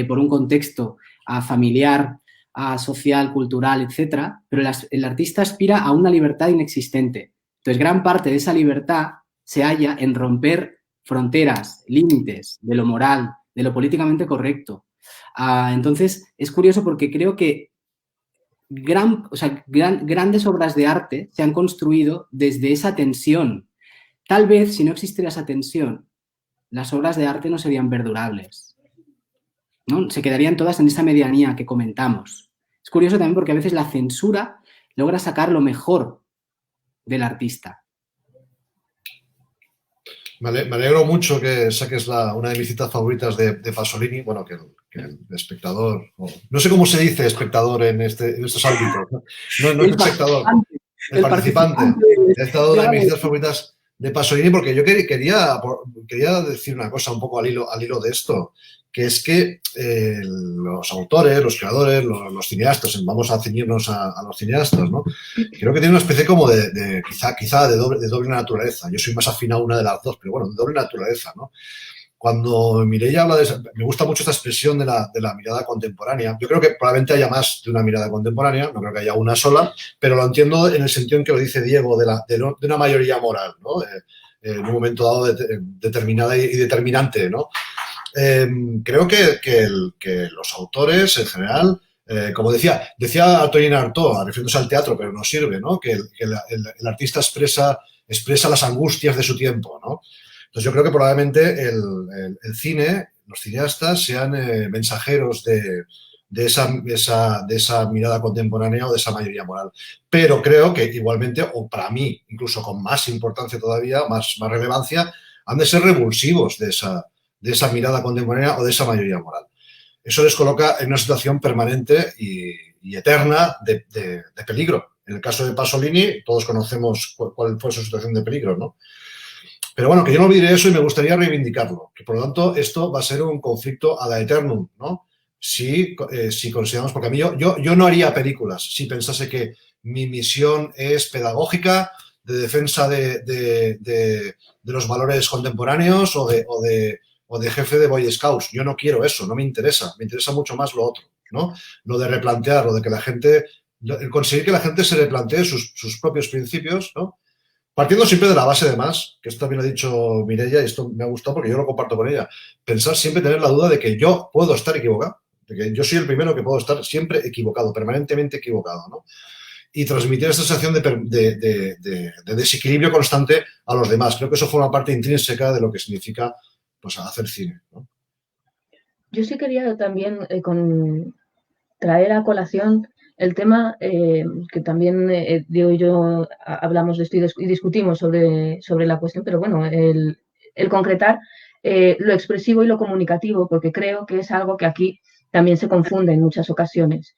por un contexto familiar, social, cultural, etcétera, pero el artista aspira a una libertad inexistente. Entonces, gran parte de esa libertad se halla en romper fronteras, límites de lo moral, de lo políticamente correcto. Entonces, es curioso porque creo que grandes obras de arte se han construido desde esa tensión. Tal vez, si no existiera esa tensión, las obras de arte no serían perdurables, ¿no? Se quedarían todas en esa medianía que comentamos. Es curioso también porque a veces la censura logra sacar lo mejor del artista. Me alegro mucho que saques una de mis citas favoritas de Pasolini, bueno, que el espectador, no sé cómo se dice espectador en estos ámbitos, no es espectador, el participante. He estado una de mis citas favoritas de Pasolini porque yo quería decir una cosa un poco al hilo de esto, que es que los autores, los creadores, los cineastas, vamos a ceñirnos a los cineastas, ¿no? Creo que tiene una especie como quizá de doble naturaleza. Yo soy más afín a una de las dos, pero bueno, de doble naturaleza, ¿no? Cuando Mireia habla me gusta mucho esta expresión de la mirada contemporánea. Yo creo que probablemente haya más de una mirada contemporánea, no creo que haya una sola, pero lo entiendo en el sentido en que lo dice Diego, de una mayoría moral, ¿no? En un momento dado determinada y determinante, ¿no? Creo que los autores, en general, como decía Antonin Artaud, refiriéndose al teatro, pero no sirve, ¿no? Que el artista expresa las angustias de su tiempo, ¿no? Entonces yo creo que probablemente el cine, los cineastas, sean mensajeros de esa mirada contemporánea o de esa mayoría moral. Pero creo que igualmente, o para mí, incluso con más importancia todavía, más relevancia, han de ser revulsivos de esa mirada contemporánea o de esa mayoría moral. Eso les coloca en una situación permanente y eterna de peligro. En el caso de Pasolini, todos conocemos cuál fue su situación de peligro, ¿no? Pero bueno, que yo no olvidaré eso y me gustaría reivindicarlo. Que por lo tanto, esto va a ser un conflicto ad aeternum, ¿no? Si consideramos, porque a mí yo no haría películas si pensase que mi misión es pedagógica, de defensa de los valores contemporáneos o de jefe de Boy Scouts. Yo no quiero eso, no me interesa. Me interesa mucho más lo otro, ¿no? Lo de replantear, lo de que la gente, conseguir que la gente se replantee sus propios principios, ¿no? Partiendo siempre de la base de más, que esto también lo ha dicho Mireia y esto me ha gustado porque yo lo comparto con ella. Pensar siempre, tener la duda de que yo puedo estar equivocado, de que yo soy el primero que puedo estar siempre equivocado, permanentemente equivocado, ¿no? Y transmitir esta sensación de desequilibrio constante a los demás. Creo que eso forma parte intrínseca de lo que significa, pues, hacer cine, ¿no? Yo sí quería también traer a colación el tema que también Diego y yo hablamos de esto y discutimos sobre la cuestión, pero bueno, el concretar lo expresivo y lo comunicativo, porque creo que es algo que aquí también se confunde en muchas ocasiones,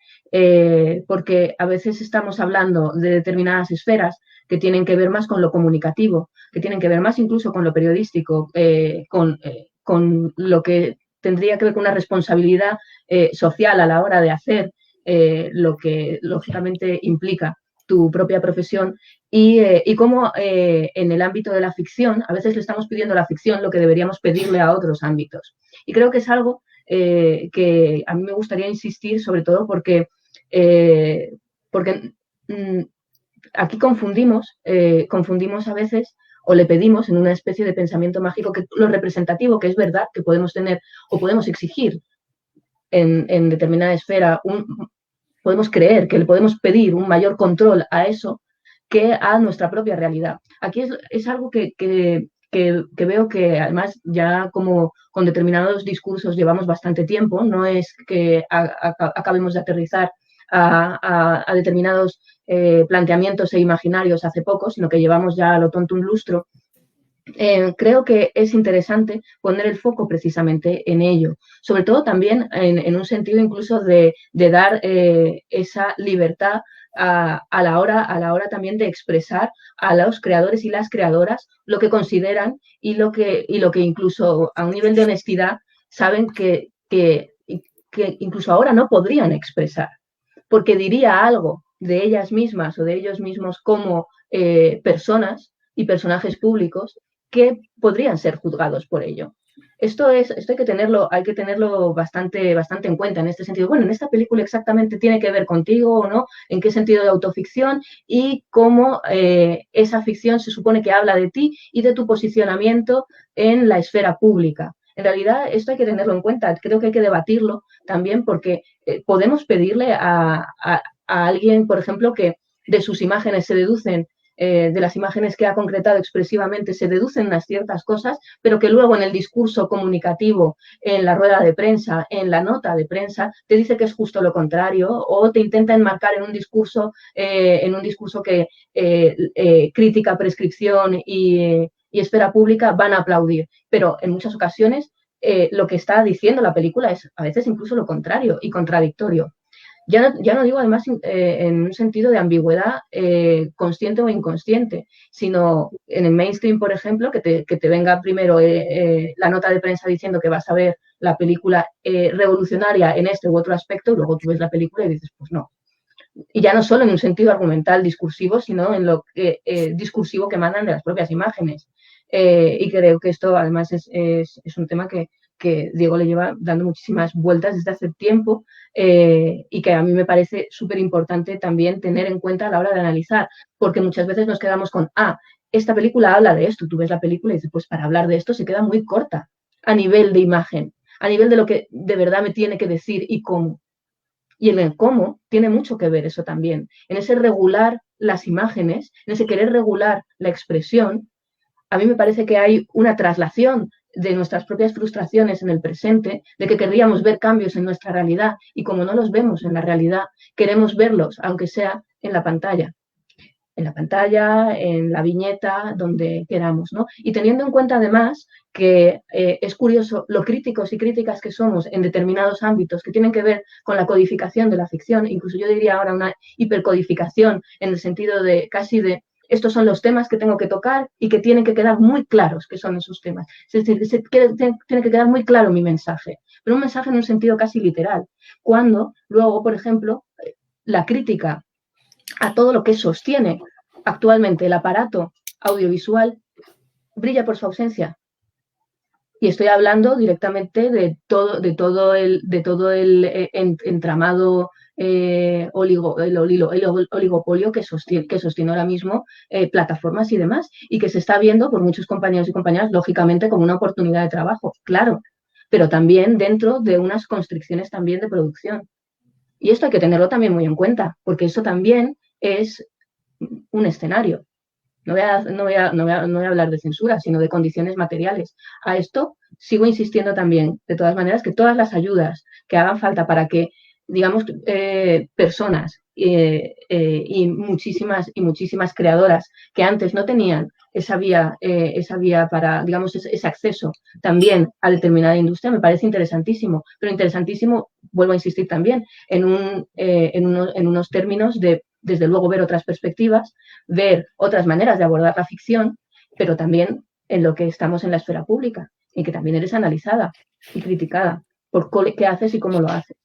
porque a veces estamos hablando de determinadas esferas que tienen que ver más con lo comunicativo, que tienen que ver más incluso con lo periodístico, con lo que tendría que ver con una responsabilidad social a la hora de hacer lo que lógicamente implica tu propia profesión y cómo en el ámbito de la ficción a veces le estamos pidiendo a la ficción lo que deberíamos pedirle a otros ámbitos. Y creo que es algo que a mí me gustaría insistir, sobre todo porque aquí confundimos a veces o le pedimos en una especie de pensamiento mágico que lo representativo, que es verdad que podemos tener o podemos exigir en determinada esfera, podemos creer que le podemos pedir un mayor control a eso que a nuestra propia realidad. Aquí es algo que veo que además ya como con determinados discursos llevamos bastante tiempo, no es que acabemos de aterrizar a determinados planteamientos e imaginarios hace poco, sino que llevamos ya a lo tonto un lustro. Creo que es interesante poner el foco precisamente en ello, sobre todo también en un sentido incluso de dar esa libertad a la hora también de expresar a los creadores y las creadoras lo que consideran y lo que incluso a un nivel de honestidad saben que incluso ahora no podrían expresar, porque diría algo de ellas mismas o de ellos mismos como personas y personajes públicos que podrían ser juzgados por ello. Esto hay que tenerlo bastante en cuenta en este sentido. Bueno, en esta película exactamente tiene que ver contigo o no, en qué sentido de autoficción y cómo esa ficción se supone que habla de ti y de tu posicionamiento en la esfera pública. En realidad, esto hay que tenerlo en cuenta. Creo que hay que debatirlo también porque podemos pedirle a alguien, por ejemplo, que de sus imágenes se deducen, de las imágenes que ha concretado expresivamente, se deducen unas ciertas cosas, pero que luego en el discurso comunicativo, en la rueda de prensa, en la nota de prensa, te dice que es justo lo contrario o te intenta enmarcar en un discurso que crítica, prescripción y esfera pública van a aplaudir. Pero en muchas ocasiones lo que está diciendo la película es a veces incluso lo contrario y contradictorio. Ya no digo además en un sentido de ambigüedad consciente o inconsciente, sino en el mainstream, por ejemplo, que te venga primero la nota de prensa diciendo que vas a ver la película revolucionaria en este u otro aspecto, y luego tú ves la película y dices, pues no. Y ya no solo en un sentido argumental discursivo, sino en lo discursivo que mandan de las propias imágenes. Y creo que esto además es un tema que Diego le lleva dando muchísimas vueltas desde hace tiempo y que a mí me parece súper importante también tener en cuenta a la hora de analizar, porque muchas veces nos quedamos con, esta película habla de esto, tú ves la película y dices, pues para hablar de esto se queda muy corta a nivel de imagen, a nivel de lo que de verdad me tiene que decir y cómo. Y en el cómo tiene mucho que ver eso también, en ese regular las imágenes, en ese querer regular la expresión. A mí me parece que hay una traslación de nuestras propias frustraciones en el presente, de que querríamos ver cambios en nuestra realidad y como no los vemos en la realidad, queremos verlos, aunque sea en la pantalla, en la viñeta, donde queramos, ¿no? Y teniendo en cuenta además que es curioso lo críticos y críticas que somos en determinados ámbitos que tienen que ver con la codificación de la ficción, incluso yo diría ahora una hipercodificación en el sentido de casi de estos son los temas que tengo que tocar y que tienen que quedar muy claros que son esos temas. Es decir, tiene que quedar muy claro mi mensaje, pero un mensaje en un sentido casi literal. Cuando luego, por ejemplo, la crítica a todo lo que sostiene actualmente el aparato audiovisual brilla por su ausencia. Y estoy hablando directamente de todo el entramado oligopolio que sostiene ahora mismo plataformas y demás, y que se está viendo por muchos compañeros y compañeras, lógicamente, como una oportunidad de trabajo, claro, pero también dentro de unas constricciones también de producción. Y esto hay que tenerlo también muy en cuenta, porque eso también es un escenario. No voy a hablar de censura, sino de condiciones materiales. A esto sigo insistiendo también, de todas maneras, que todas las ayudas que hagan falta para que, digamos, personas y muchísimas creadoras que antes no tenían esa vía para, digamos, ese acceso también a determinada industria, me parece interesantísimo. Pero interesantísimo, vuelvo a insistir también, en unos términos de, desde luego, ver otras perspectivas, ver otras maneras de abordar la ficción, pero también en lo que estamos en la esfera pública, y que también eres analizada y criticada por qué haces y cómo lo haces.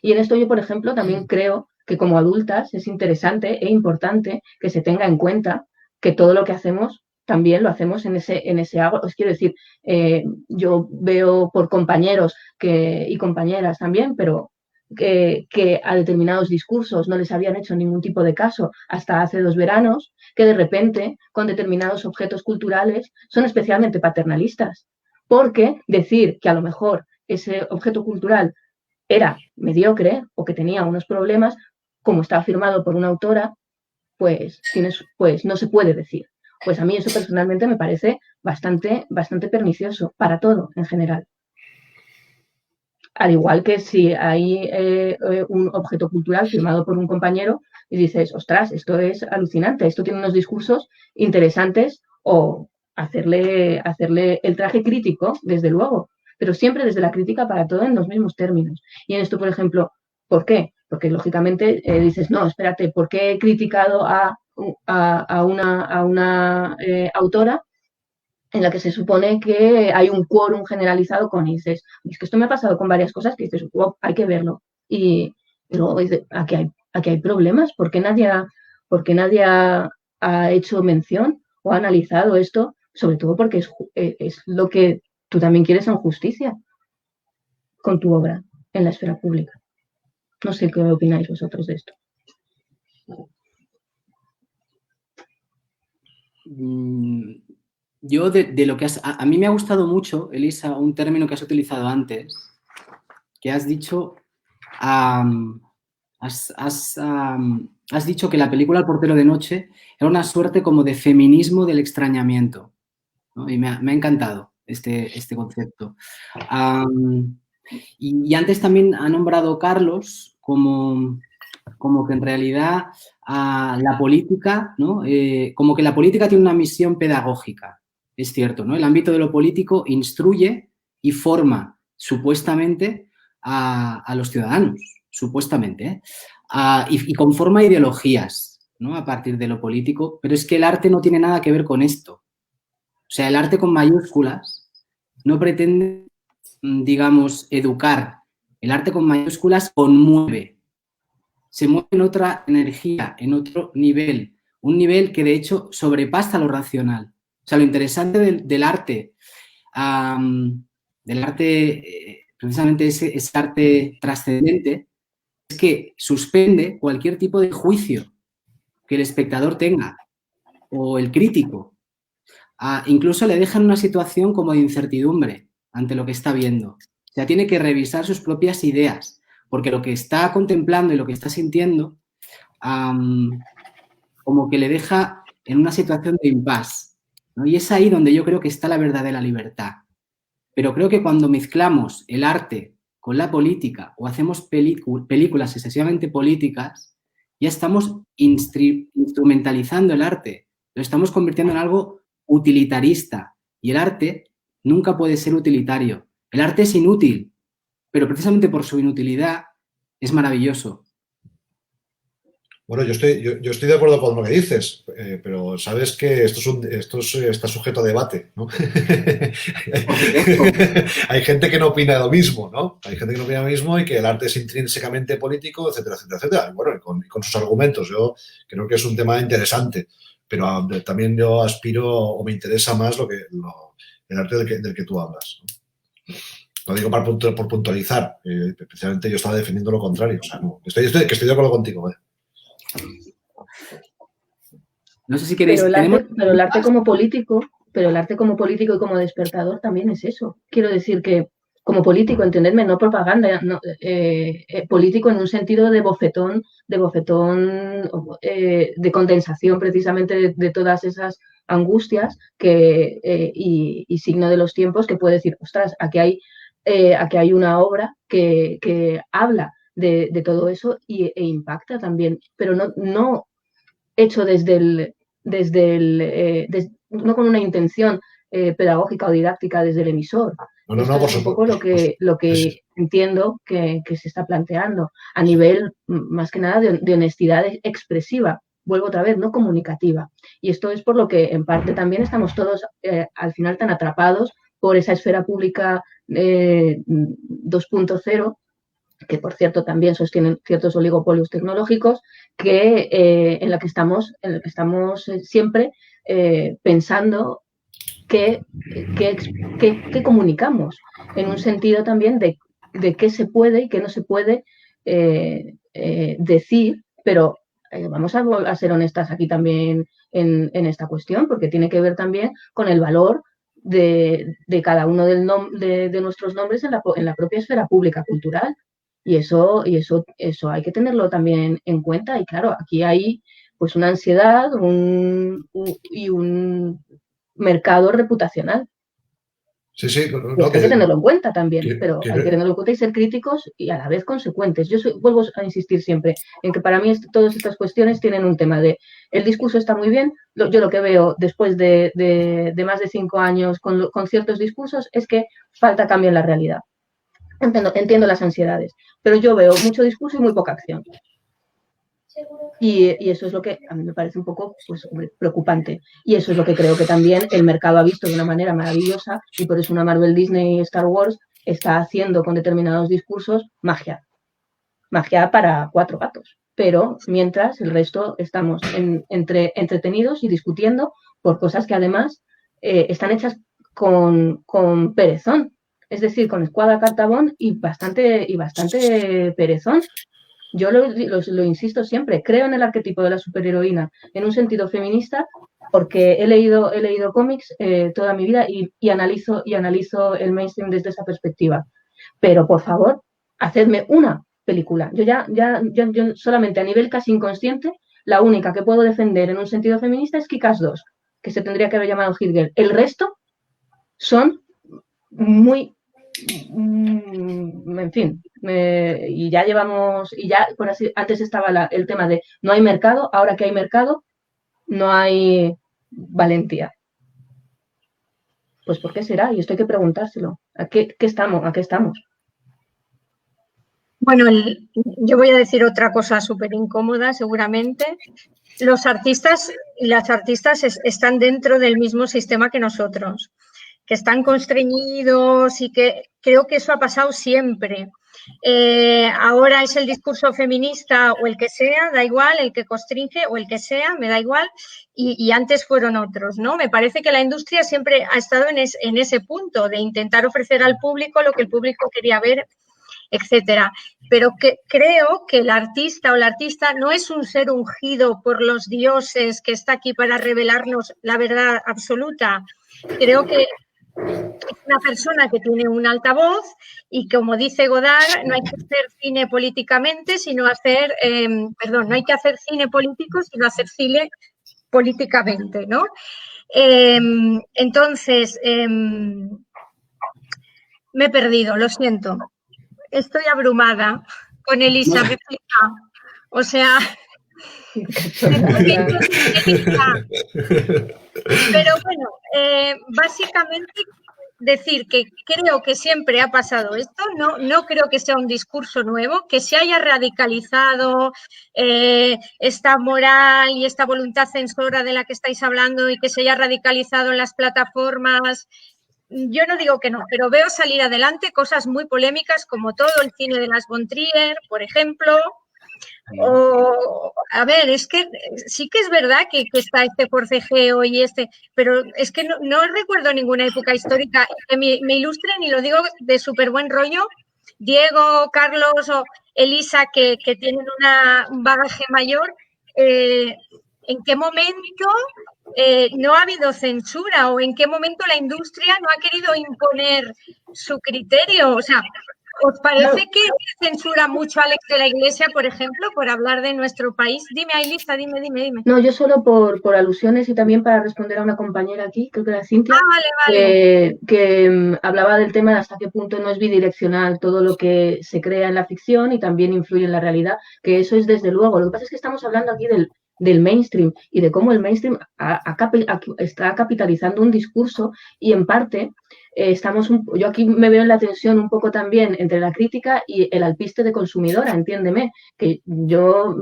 Y en esto yo, por ejemplo, también creo que como adultas es interesante e importante que se tenga en cuenta que todo lo que hacemos también lo hacemos en ese algo. Os quiero decir, yo veo por compañeros y compañeras también, pero que a determinados discursos no les habían hecho ningún tipo de caso hasta hace 2 veranos, que de repente con determinados objetos culturales son especialmente paternalistas. Porque decir que a lo mejor ese objeto cultural era mediocre o que tenía unos problemas, como está afirmado por una autora, pues no se puede decir. Pues a mí eso personalmente me parece bastante pernicioso para todo en general. Al igual que si hay un objeto cultural firmado por un compañero y dices, ostras, esto es alucinante, esto tiene unos discursos interesantes, o hacerle el traje crítico, desde luego, pero siempre desde la crítica para todo en los mismos términos. Y en esto, por ejemplo, ¿por qué? Porque lógicamente dices, no, espérate, ¿por qué he criticado a una autora en la que se supone que hay un quórum generalizado con, y dices, es que esto me ha pasado con varias cosas que dices, wow, hay que verlo. Y luego dices, aquí hay problemas, ¿por qué nadie ha hecho mención o ha analizado esto? Sobre todo porque es lo que tú también quieres en justicia con tu obra en la esfera pública. No sé qué opináis vosotros de esto. yo de lo que a mí me ha gustado mucho, Elisa, un término que has utilizado antes, que has dicho, has dicho que la película El portero de noche era una suerte como de feminismo del extrañamiento, ¿no? Y me ha encantado este concepto. Y antes también ha nombrado Carlos como que en realidad la política, ¿no? Como que la política tiene una misión pedagógica, es cierto, ¿no? El ámbito de lo político instruye y forma supuestamente a los ciudadanos, supuestamente, ¿eh? Y conforma ideologías, ¿no? A partir de lo político, pero es que el arte no tiene nada que ver con esto. O sea, el arte con mayúsculas no pretende, digamos, educar. El arte con mayúsculas conmueve. Se mueve en otra energía, en otro nivel. Un nivel que, de hecho, sobrepasa lo racional. O sea, lo interesante del arte, precisamente ese arte trascendente, es que suspende cualquier tipo de juicio que el espectador tenga o el crítico. Incluso le deja en una situación como de incertidumbre ante lo que está viendo. O sea, tiene que revisar sus propias ideas, porque lo que está contemplando y lo que está sintiendo como que le deja en una situación de impasse, ¿no? Y es ahí donde yo creo que está la verdadera libertad. Pero creo que cuando mezclamos el arte con la política o hacemos películas excesivamente políticas, ya estamos instrumentalizando el arte, lo estamos convirtiendo en algo utilitarista. Y el arte nunca puede ser utilitario. El arte es inútil, pero precisamente por su inutilidad es maravilloso. Bueno, yo estoy de acuerdo con lo que dices, pero sabes que esto está sujeto a debate, ¿no? Hay gente que no opina lo mismo, ¿no? Hay gente que no opina lo mismo y que el arte es intrínsecamente político, etcétera, etcétera, etcétera. Y bueno, con sus argumentos. Yo creo que es un tema interesante, pero también yo aspiro o me interesa más el arte del que tú hablas, ¿no? Lo digo por puntualizar. Especialmente yo estaba defendiendo lo contrario. O sea, no, estoy de acuerdo contigo, ¿eh? No sé si queréis... Pero el arte como político y como despertador también es eso. Quiero decir que como político, entendedme, no propaganda, no, político en un sentido de bofetón, de condensación precisamente de todas esas angustias y signo de los tiempos que puede decir, ostras, aquí hay una obra que habla de todo eso e impacta también, pero no hecho no con una intención pedagógica o didáctica desde el emisor. No, Esto es un poco lo que entiendo que se está planteando a nivel, más que nada, de honestidad expresiva. Vuelvo otra vez, no comunicativa. Y esto es por lo que, en parte, también estamos todos, al final, tan atrapados por esa esfera pública 2.0, que por cierto también sostienen ciertos oligopolios tecnológicos, en la que estamos siempre pensando qué comunicamos, en un sentido también de qué se puede y qué no se puede decir, pero vamos a ser honestas aquí también en esta cuestión, porque tiene que ver también con el valor de cada uno de nuestros nombres en la propia esfera pública cultural. Y eso hay que tenerlo también en cuenta. Y claro, aquí hay pues una ansiedad y un mercado reputacional. Sí, sí. No, hay que tenerlo en cuenta también, pero hay que tenerlo en cuenta y ser críticos y a la vez consecuentes. Vuelvo a insistir siempre en que para mí todas estas cuestiones tienen un tema de el discurso está muy bien. Yo lo que veo después de más de 5 años con ciertos discursos es que falta cambio en la realidad. Entiendo las ansiedades, pero yo veo mucho discurso y muy poca acción. Y eso es lo que a mí me parece un poco pues, preocupante. Y eso es lo que creo que también el mercado ha visto de una manera maravillosa y por eso una Marvel, Disney y Star Wars está haciendo con determinados discursos magia. Magia para 4 gatos. Pero mientras el resto estamos entretenidos y discutiendo por cosas que además están hechas con perezón. Es decir, con escuadra cartabón y bastante perezón. Yo lo insisto siempre, creo en el arquetipo de la superheroína en un sentido feminista porque he leído cómics toda mi vida y analizo el mainstream desde esa perspectiva. Pero, por favor, hacedme una película. Yo solamente a nivel casi inconsciente, la única que puedo defender en un sentido feminista es Kick-Ass 2, que se tendría que haber llamado Hit Girl. El resto son muy... en fin, y ya llevamos, y ya por así, antes estaba el tema de no hay mercado, ahora que hay mercado, no hay valentía. Pues ¿por qué será? Y esto hay que preguntárselo. ¿A qué estamos? ¿A qué estamos? Bueno, yo voy a decir otra cosa súper incómoda, seguramente. Los artistas y las artistas están dentro del mismo sistema que nosotros, que están constreñidos y que creo que eso ha pasado siempre. Ahora es el discurso feminista o el que sea, da igual, el que constringe o el que sea, me da igual, y antes fueron otros, ¿no? Me parece que la industria siempre ha estado en ese punto de intentar ofrecer al público lo que el público quería ver, etcétera. Pero creo que el artista o la artista no es un ser ungido por los dioses que está aquí para revelarnos la verdad absoluta. Creo que es una persona que tiene un altavoz y, como dice Godard, no hay que hacer cine políticamente, sino hacer, no hay que hacer cine político, sino hacer cine políticamente, ¿no? Entonces, me he perdido, lo siento. Estoy abrumada con Elisa. O sea, pero bueno, básicamente decir que creo que siempre ha pasado esto, no creo que sea un discurso nuevo, que se haya radicalizado esta moral y esta voluntad censora de la que estáis hablando y que se haya radicalizado en las plataformas. Yo no digo que no, pero veo salir adelante cosas muy polémicas como todo el cine de Lars von Trier, por ejemplo. O, a ver, es que sí que es verdad que está este forcejeo y pero es que no recuerdo ninguna época histórica que me ilustren, y lo digo de súper buen rollo, Diego, Carlos o Elisa, que tienen un bagaje mayor, ¿en qué momento no ha habido censura o en qué momento la industria no ha querido imponer su criterio? O sea, ¿os parece que censura mucho a Alex de la Iglesia, por ejemplo, por hablar de nuestro país? Dime, Elisa, dime. No, yo solo por alusiones y también para responder a una compañera aquí, creo que era Cintia, vale. que hablaba del tema de hasta qué punto no es bidireccional todo lo que se crea en la ficción y también influye en la realidad, que eso es desde luego. Lo que pasa es que estamos hablando aquí del mainstream y de cómo el mainstream está capitalizando un discurso y en parte yo aquí me veo en la tensión un poco también entre la crítica y el alpiste de consumidora, entiéndeme, que yo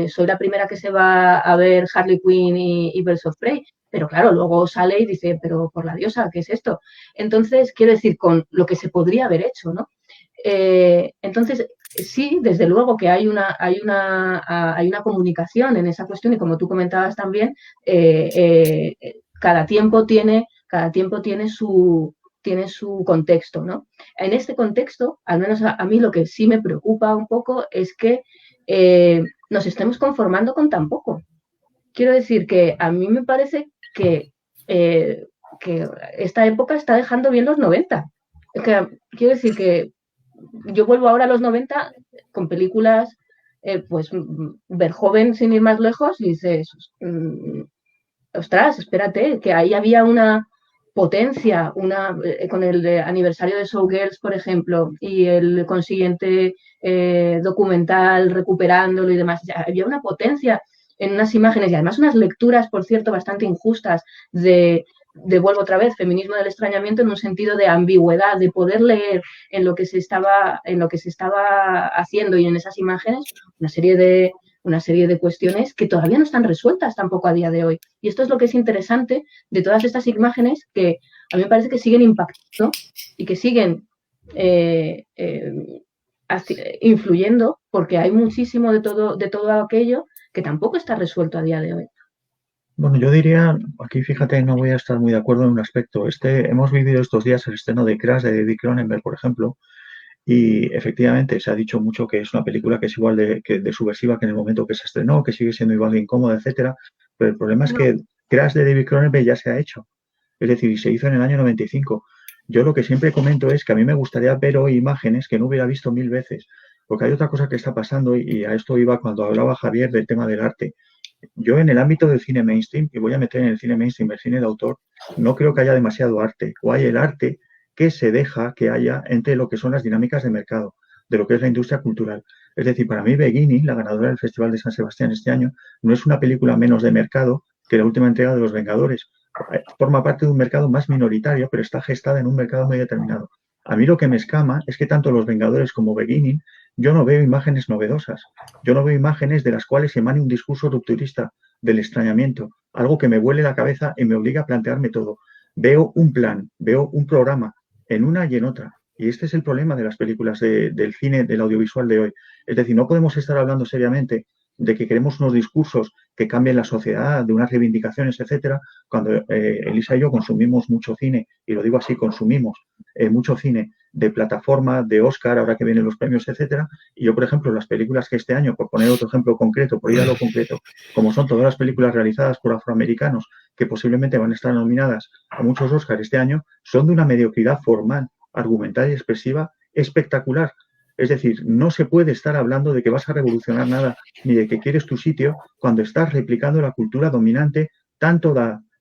soy la primera que se va a ver Harley Quinn y Birds of Prey, pero claro, luego sale y dice, pero por la diosa, ¿qué es esto? Entonces, quiero decir, con lo que se podría haber hecho, ¿no? Entonces, sí, desde luego que hay una comunicación en esa cuestión y como tú comentabas también, cada tiempo tiene su contexto, ¿no? En este contexto, al menos a mí lo que sí me preocupa un poco es que nos estemos conformando con tan poco. Quiero decir que a mí me parece que esta época está dejando bien los 90. Quiero decir que yo vuelvo ahora a los 90 con películas, pues Verhoeven sin ir más lejos y dices, ostras, espérate, que ahí había una potencia, con el aniversario de Showgirls, por ejemplo, y el consiguiente documental recuperándolo y demás, ya había una potencia en unas imágenes y además unas lecturas, por cierto, bastante injustas vuelvo otra vez, feminismo del extrañamiento en un sentido de ambigüedad, de poder leer en lo que se estaba haciendo y en esas imágenes una serie de cuestiones que todavía no están resueltas tampoco a día de hoy. Y esto es lo que es interesante de todas estas imágenes que a mí me parece que siguen impactando y que siguen influyendo porque hay muchísimo de todo aquello que tampoco está resuelto a día de hoy. Bueno, yo diría, aquí fíjate, no voy a estar muy de acuerdo en un aspecto. Hemos vivido estos días el estreno de Crash de David Cronenberg, por ejemplo, Y efectivamente se ha dicho mucho que es una película que es igual de subversiva que en el momento que se estrenó, que sigue siendo igual de incómoda, etcétera. Pero el problema es que Crash de David Cronenberg ya se ha hecho. Es decir, y se hizo en el año 95. Yo lo que siempre comento es que a mí me gustaría ver hoy imágenes que no hubiera visto 1000 veces. Porque hay otra cosa que está pasando, y a esto iba cuando hablaba Javier del tema del arte. Yo en el ámbito del cine mainstream, y voy a meter en el cine mainstream el cine de autor, no creo que haya demasiado arte. O hay el arte que se deja que haya entre lo que son las dinámicas de mercado, de lo que es la industria cultural. Es decir, para mí Beginning, la ganadora del Festival de San Sebastián este año, no es una película menos de mercado que la última entrega de Los Vengadores. Forma parte de un mercado más minoritario, pero está gestada en un mercado muy determinado. A mí lo que me escama es que tanto Los Vengadores como Beginning, yo no veo imágenes novedosas. Yo no veo imágenes de las cuales emane un discurso rupturista del extrañamiento, algo que me vuele la cabeza y me obliga a plantearme todo. Veo un plan, veo un programa, en una y en otra. Y este es el problema de las películas del cine, del audiovisual de hoy. Es decir, no podemos estar hablando seriamente de que queremos unos discursos que cambien la sociedad, de unas reivindicaciones, etcétera, cuando Elisa y yo consumimos mucho cine, y lo digo así, consumimos mucho cine de plataforma, de Oscar, ahora que vienen los premios, etcétera. Y yo, por ejemplo, las películas que este año, por poner otro ejemplo concreto, por ir a lo concreto, como son todas las películas realizadas por afroamericanos, que posiblemente van a estar nominadas a muchos Oscars este año, son de una mediocridad formal, argumental y expresiva espectacular. Es decir, no se puede estar hablando de que vas a revolucionar nada ni de que quieres tu sitio cuando estás replicando la cultura dominante, tanto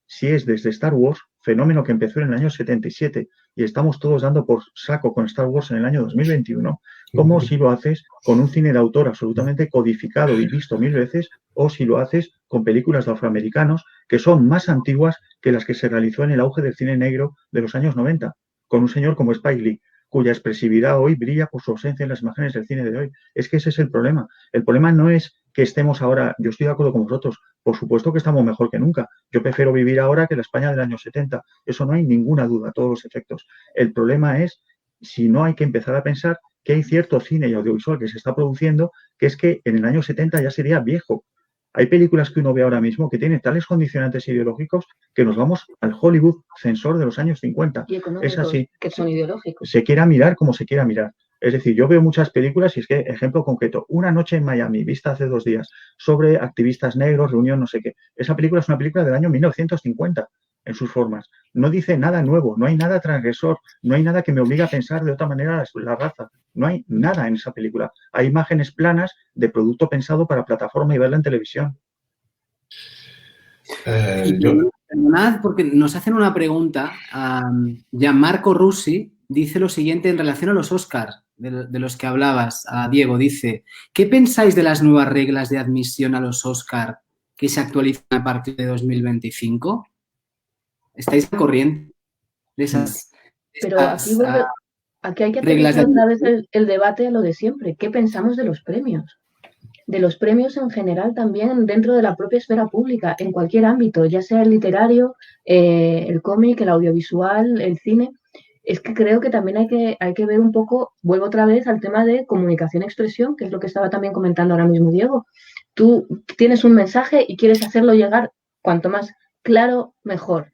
si es desde Star Wars, fenómeno que empezó en el año 77 y estamos todos dando por saco con Star Wars en el año 2021, como si lo haces con un cine de autor absolutamente codificado y visto 1000 veces, o si lo haces con películas de afroamericanos que son más antiguas que las que se realizó en el auge del cine negro de los años 90, con un señor como Spike Lee, cuya expresividad hoy brilla por su ausencia en las imágenes del cine de hoy. Es que ese es el problema. El problema no es que estemos ahora, yo estoy de acuerdo con vosotros, por supuesto que estamos mejor que nunca. Yo prefiero vivir ahora que la España del año 70. Eso no hay ninguna duda, a todos los efectos. El problema es si no hay que empezar a pensar que hay cierto cine y audiovisual que se está produciendo que es que en el año 70 ya sería viejo. Hay películas que uno ve ahora mismo que tienen tales condicionantes ideológicos que nos vamos al Hollywood censor de los años 50. Y económicos, es así. Que son ideológicos. Se quiera mirar como se quiera mirar. Es decir, yo veo muchas películas y es que, ejemplo concreto, Una noche en Miami, vista hace 2 días, sobre activistas negros, reunión, no sé qué. Esa película es una película del año 1950 en sus formas. No dice nada nuevo, no hay nada transgresor, no hay nada que me obligue a pensar de otra manera la raza. No hay nada en esa película. Hay imágenes planas de producto pensado para plataforma y verla en televisión. Perdonad, porque nos hacen una pregunta. Gianmarco Russi dice lo siguiente en relación a los Oscars, de los que hablabas, Diego. Dice, ¿qué pensáis de las nuevas reglas de admisión a los Oscars que se actualizan a partir de 2025? ¿Estáis al corriente de esas? Pero aquí hay que aterrizar otra vez el debate a lo de siempre. ¿Qué pensamos de los premios? De los premios en general también dentro de la propia esfera pública, en cualquier ámbito, ya sea el literario, el cómic, el audiovisual, el cine. Es que creo que también hay que ver un poco, vuelvo otra vez al tema de comunicación-expresión, que es lo que estaba también comentando ahora mismo Diego. Tú tienes un mensaje y quieres hacerlo llegar cuanto más claro, mejor.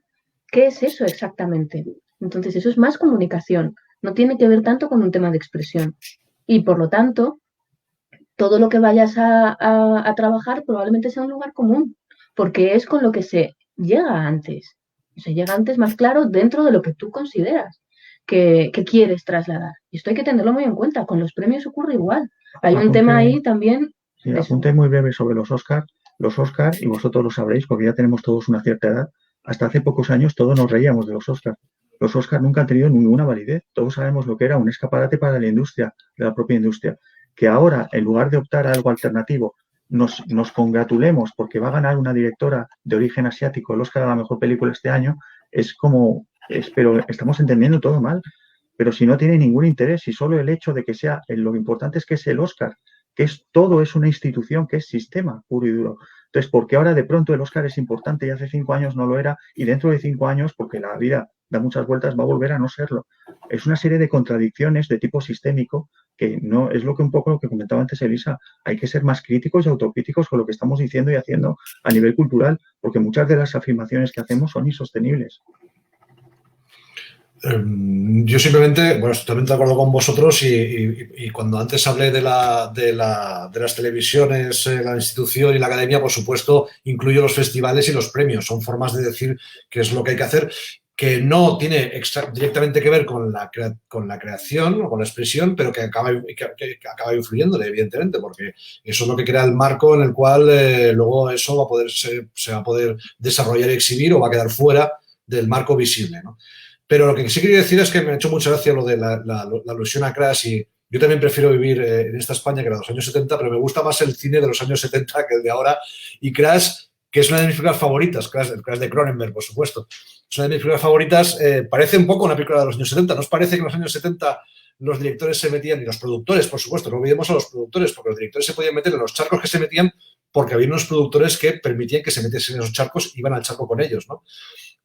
¿Qué es eso exactamente? Entonces, eso es más comunicación. No tiene que ver tanto con un tema de expresión. Y, por lo tanto, todo lo que vayas a trabajar probablemente sea un lugar común, porque es con lo que se llega antes. Se llega antes más claro dentro de lo que tú consideras que quieres trasladar. Y esto hay que tenerlo muy en cuenta. Con los premios ocurre igual. Hay un tema ahí también. Sí, apunte muy breve sobre los Oscars. Los Oscars, y vosotros lo sabréis porque ya tenemos todos una cierta edad, hasta hace pocos años todos nos reíamos de los Oscars. Los Oscars nunca han tenido ninguna validez. Todos sabemos lo que era un escaparate para la industria, de la propia industria. Que ahora, en lugar de optar a algo alternativo, nos congratulemos porque va a ganar una directora de origen asiático el Oscar a la mejor película este año, es como, pero estamos entendiendo todo mal. Pero si no tiene ningún interés, si solo el hecho de que sea, lo importante es que es el Oscar, que todo es una institución, que es sistema puro y duro. Entonces, ¿por qué ahora de pronto el Oscar es importante y hace 5 años no lo era y dentro de 5 años, porque la vida da muchas vueltas, va a volver a no serlo? Es una serie de contradicciones de tipo sistémico que no es lo que un poco lo que comentaba antes Elisa. Hay que ser más críticos y autocríticos con lo que estamos diciendo y haciendo a nivel cultural, porque muchas de las afirmaciones que hacemos son insostenibles. Yo simplemente, bueno, estoy totalmente de acuerdo con vosotros y cuando antes hablé de las televisiones, la institución y la academia, por supuesto, incluyo los festivales y los premios. Son formas de decir qué es lo que hay que hacer, que no tiene directamente que ver con la creación o con la expresión, pero que acaba influyendo, evidentemente, porque eso es lo que crea el marco en el cual luego eso va a poder se va a poder desarrollar y exhibir o va a quedar fuera del marco visible, ¿no? Pero lo que sí quería decir es que me ha hecho mucha gracia lo de la alusión a Crash y yo también prefiero vivir en esta España que la de los años 70, pero me gusta más el cine de los años 70 que el de ahora. Y Crash, que es una de mis películas favoritas, el Crash de Cronenberg, por supuesto, es una de mis películas favoritas, parece un poco una película de los años 70. ¿No os parece que en los años 70 los directores se metían, y los productores, por supuesto, no olvidemos a los productores, porque los directores se podían meter en los charcos que se metían porque había unos productores que permitían que se metiesen en esos charcos y iban al charco con ellos, ¿no?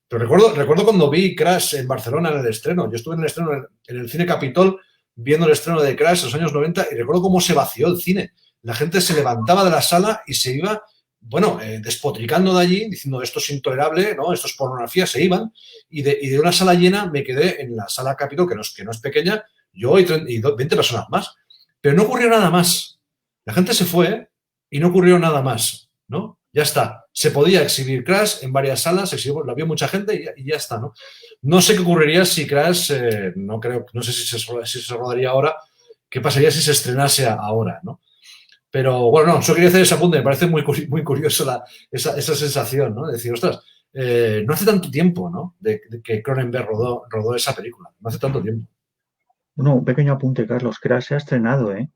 Pero recuerdo cuando vi Crash en Barcelona en el estreno. Yo estuve en el estreno en el Cine Capitol viendo el estreno de Crash en los años 90 y recuerdo cómo se vació el cine. La gente se levantaba de la sala y se iba, bueno, despotricando de allí, diciendo esto es intolerable, ¿no? Esto es pornografía, se iban. Y de una sala llena me quedé en la sala Capitol, que no es pequeña, yo y 20 personas más. Pero no ocurrió nada más. La gente se fue y no ocurrió nada más, ¿no? Ya está. Se podía exhibir Crash en varias salas, lo vio mucha gente y ya está, ¿no? No sé qué ocurriría si Crash, no sé si se rodaría ahora, qué pasaría si se estrenase ahora, ¿no? Pero bueno, no, solo quería hacer ese apunte, me parece muy curioso esa sensación, ¿no? De decir, ostras, no hace tanto tiempo, ¿no? De que Cronenberg rodó esa película, no hace tanto tiempo. Bueno, un pequeño apunte, Carlos. Crash se ha estrenado, ¿eh?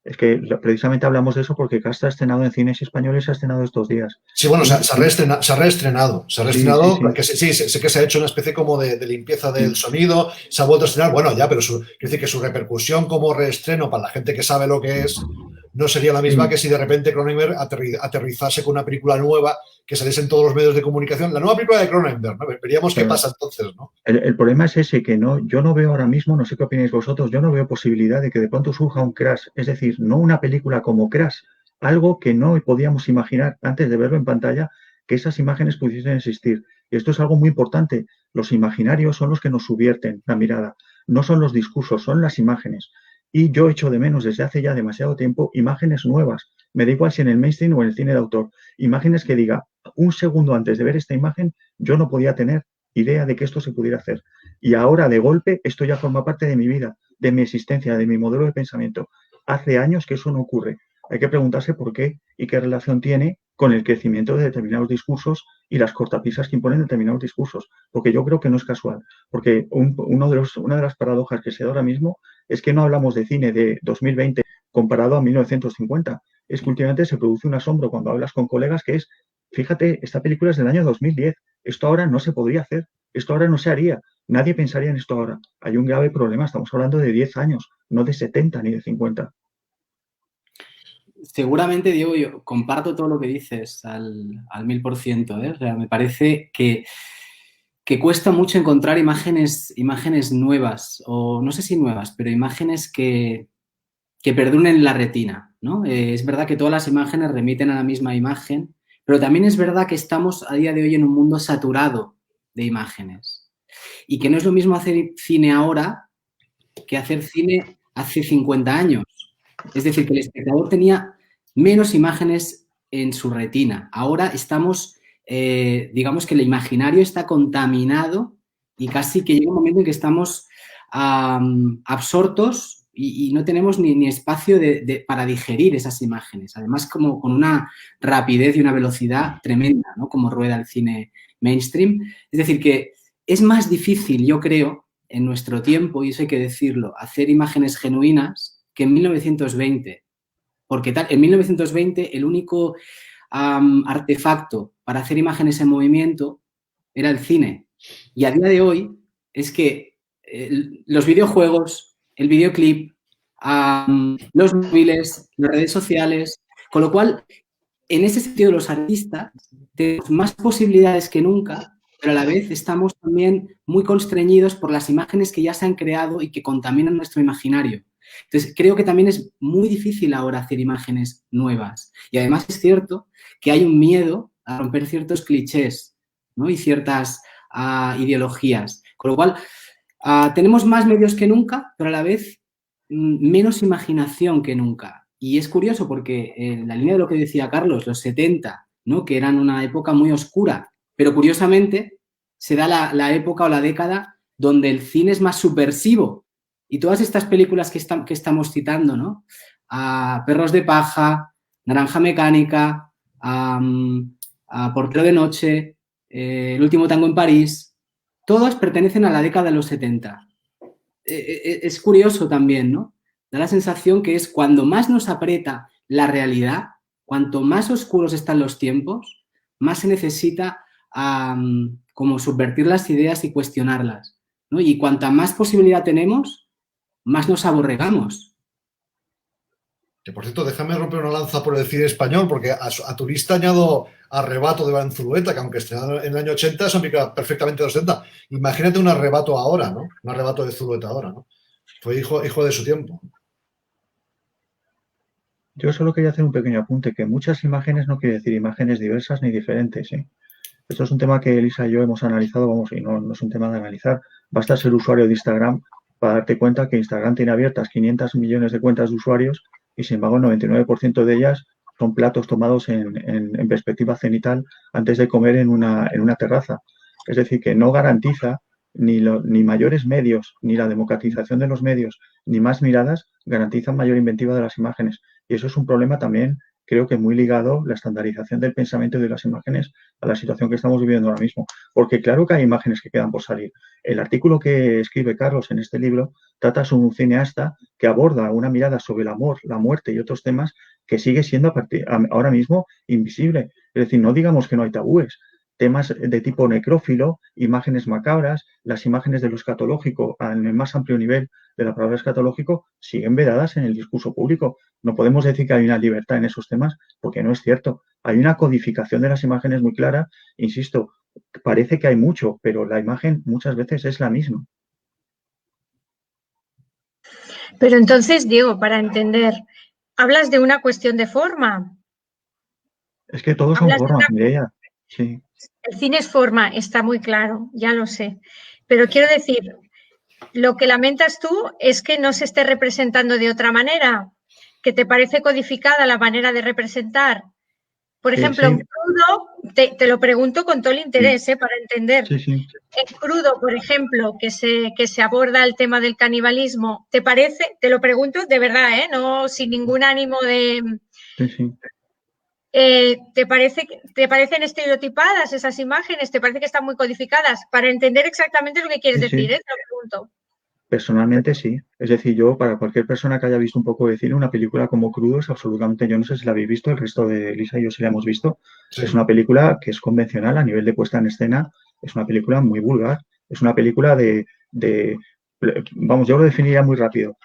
Es que precisamente hablamos de eso porque Crash se ha estrenado en cines españoles, se ha estrenado estos días. Sí, bueno, se ha reestrenado. Sí. Sé que se ha hecho una especie como de limpieza del sonido, se ha vuelto a estrenar, bueno, ya, pero quiero decir que su repercusión como reestreno para la gente que sabe lo que es, no sería la misma que si de repente Cronenberg aterrizase con una película nueva que saliese en todos los medios de comunicación. La nueva película de Cronenberg, ¿no? Veríamos qué pasa entonces, ¿no? El problema es ese, que yo no veo ahora mismo, no sé qué opináis vosotros, yo no veo posibilidad de que de pronto surja un Crash, es decir, no una película como Crash, algo que no podíamos imaginar antes de verlo en pantalla, que esas imágenes pudiesen existir. Y esto es algo muy importante. Los imaginarios son los que nos subvierten la mirada, no son los discursos, son las imágenes. Y yo echo de menos desde hace ya demasiado tiempo imágenes nuevas. Me da igual si en el mainstream o en el cine de autor. Imágenes que diga, un segundo antes de ver esta imagen, yo no podía tener idea de que esto se pudiera hacer. Y ahora, de golpe, esto ya forma parte de mi vida, de mi existencia, de mi modelo de pensamiento. Hace años que eso no ocurre. Hay que preguntarse por qué y qué relación tiene con el crecimiento de determinados discursos y las cortapisas que imponen determinados discursos. Porque yo creo que no es casual. Porque una de las paradojas que se da ahora mismo es que no hablamos de cine de 2020 comparado a 1950. Es que últimamente se produce un asombro cuando hablas con colegas que es, fíjate, esta película es del año 2010. Esto ahora no se podría hacer. Esto ahora no se haría. Nadie pensaría en esto ahora. Hay un grave problema. Estamos hablando de 10 años, no de 70 ni de 50. Seguramente, Diego, yo comparto todo lo que dices al 1000%, ¿eh? O sea, me parece que cuesta mucho encontrar imágenes nuevas, o no sé si nuevas, pero imágenes que perduren la retina, ¿no? Es verdad que todas las imágenes remiten a la misma imagen, pero también es verdad que estamos a día de hoy en un mundo saturado de imágenes y que no es lo mismo hacer cine ahora que hacer cine hace 50 años. Es decir, que el espectador tenía menos imágenes en su retina. Ahora estamos, digamos que el imaginario está contaminado y casi que llega un momento en que estamos absortos y no tenemos ni espacio para digerir esas imágenes. Además, como con una rapidez y una velocidad tremenda, ¿no? Como rueda el cine mainstream. Es decir, que es más difícil, yo creo, en nuestro tiempo, y eso hay que decirlo, hacer imágenes genuinas que en 1920. Porque en 1920 el único artefacto para hacer imágenes en movimiento era el cine. Y a día de hoy es que los videojuegos, el videoclip, los móviles, las redes sociales, con lo cual, en ese sentido, los artistas tenemos más posibilidades que nunca, pero a la vez estamos también muy constreñidos por las imágenes que ya se han creado y que contaminan nuestro imaginario. Entonces, creo que también es muy difícil ahora hacer imágenes nuevas. Y además es cierto que hay un miedo a romper ciertos clichés, ¿no? Y ciertas ideologías. Con lo cual, Tenemos más medios que nunca, pero a la vez menos imaginación que nunca. Y es curioso porque en la línea de lo que decía Carlos, los 70, ¿no? Que eran una época muy oscura, pero curiosamente se da la época o la década donde el cine es más subversivo. Y todas estas películas que estamos citando, ¿no? Perros de paja, Naranja Mecánica, Portero de noche, El último tango en París, todas pertenecen a la década de los 70. Es curioso también, ¿no? Da la sensación que es cuando más nos aprieta la realidad, cuanto más oscuros están los tiempos, más se necesita como subvertir las ideas y cuestionarlas, ¿no? Y cuanta más posibilidad tenemos, más nos aborregamos. Que, por cierto, déjame romper una lanza por el cine español, porque a tu lista añado Arrebato de Iván Zulueta, que aunque estrenado en el año 80, se aplica perfectamente a los 70. Imagínate un arrebato ahora, ¿no? Un arrebato de Zulueta ahora, ¿no? Fue hijo de su tiempo. Yo solo quería hacer un pequeño apunte, que muchas imágenes no quiere decir imágenes diversas ni diferentes, ¿eh? Esto es un tema que Elisa y yo hemos analizado, vamos, y no es un tema de analizar. Basta ser usuario de Instagram para darte cuenta que Instagram tiene abiertas 500 millones de cuentas de usuarios y, sin embargo, el 99% de ellas son platos tomados en perspectiva cenital antes de comer en una terraza. Es decir, que no garantiza ni mayores medios, ni la democratización de los medios, ni más miradas garantizan mayor inventiva de las imágenes. Y eso es un problema también, creo que muy ligado, la estandarización del pensamiento y de las imágenes a la situación que estamos viviendo ahora mismo. Porque claro que hay imágenes que quedan por salir. El artículo que escribe Carlos en este libro trata sobre un cineasta que aborda una mirada sobre el amor, la muerte y otros temas que sigue siendo ahora mismo invisible. Es decir, no digamos que no hay tabúes. Temas de tipo necrófilo, imágenes macabras, las imágenes de lo escatológico en el más amplio nivel de la palabra escatológico siguen vedadas en el discurso público. No podemos decir que hay una libertad en esos temas porque no es cierto. Hay una codificación de las imágenes muy clara. Insisto, parece que hay mucho, pero la imagen muchas veces es la misma. Pero entonces, Diego, para entender, ¿hablas de una cuestión de forma? Es que todos son formas, Mireia. Sí. El cine es forma, está muy claro, ya lo sé. Pero quiero decir, lo que lamentas tú es que no se esté representando de otra manera, que te parece codificada la manera de representar. Por ejemplo, en Crudo, te lo pregunto con todo el interés, para entender. Sí. En Crudo, por ejemplo, que se aborda el tema del canibalismo, ¿te parece? Te lo pregunto de verdad, no sin ningún ánimo de... Sí. ¿Te parecen estereotipadas esas imágenes? ¿Te parece que están muy codificadas? Para entender exactamente lo que quieres decir, te lo pregunto. Personalmente sí. Es decir, yo, para cualquier persona que haya visto un poco de cine, una película como Crudo es absolutamente, yo no sé si la habéis visto, el resto de Elisa y yo sí la hemos visto. Sí. Es una película que es convencional a nivel de puesta en escena, es una película muy vulgar, es una película vamos, yo lo definiría muy rápido.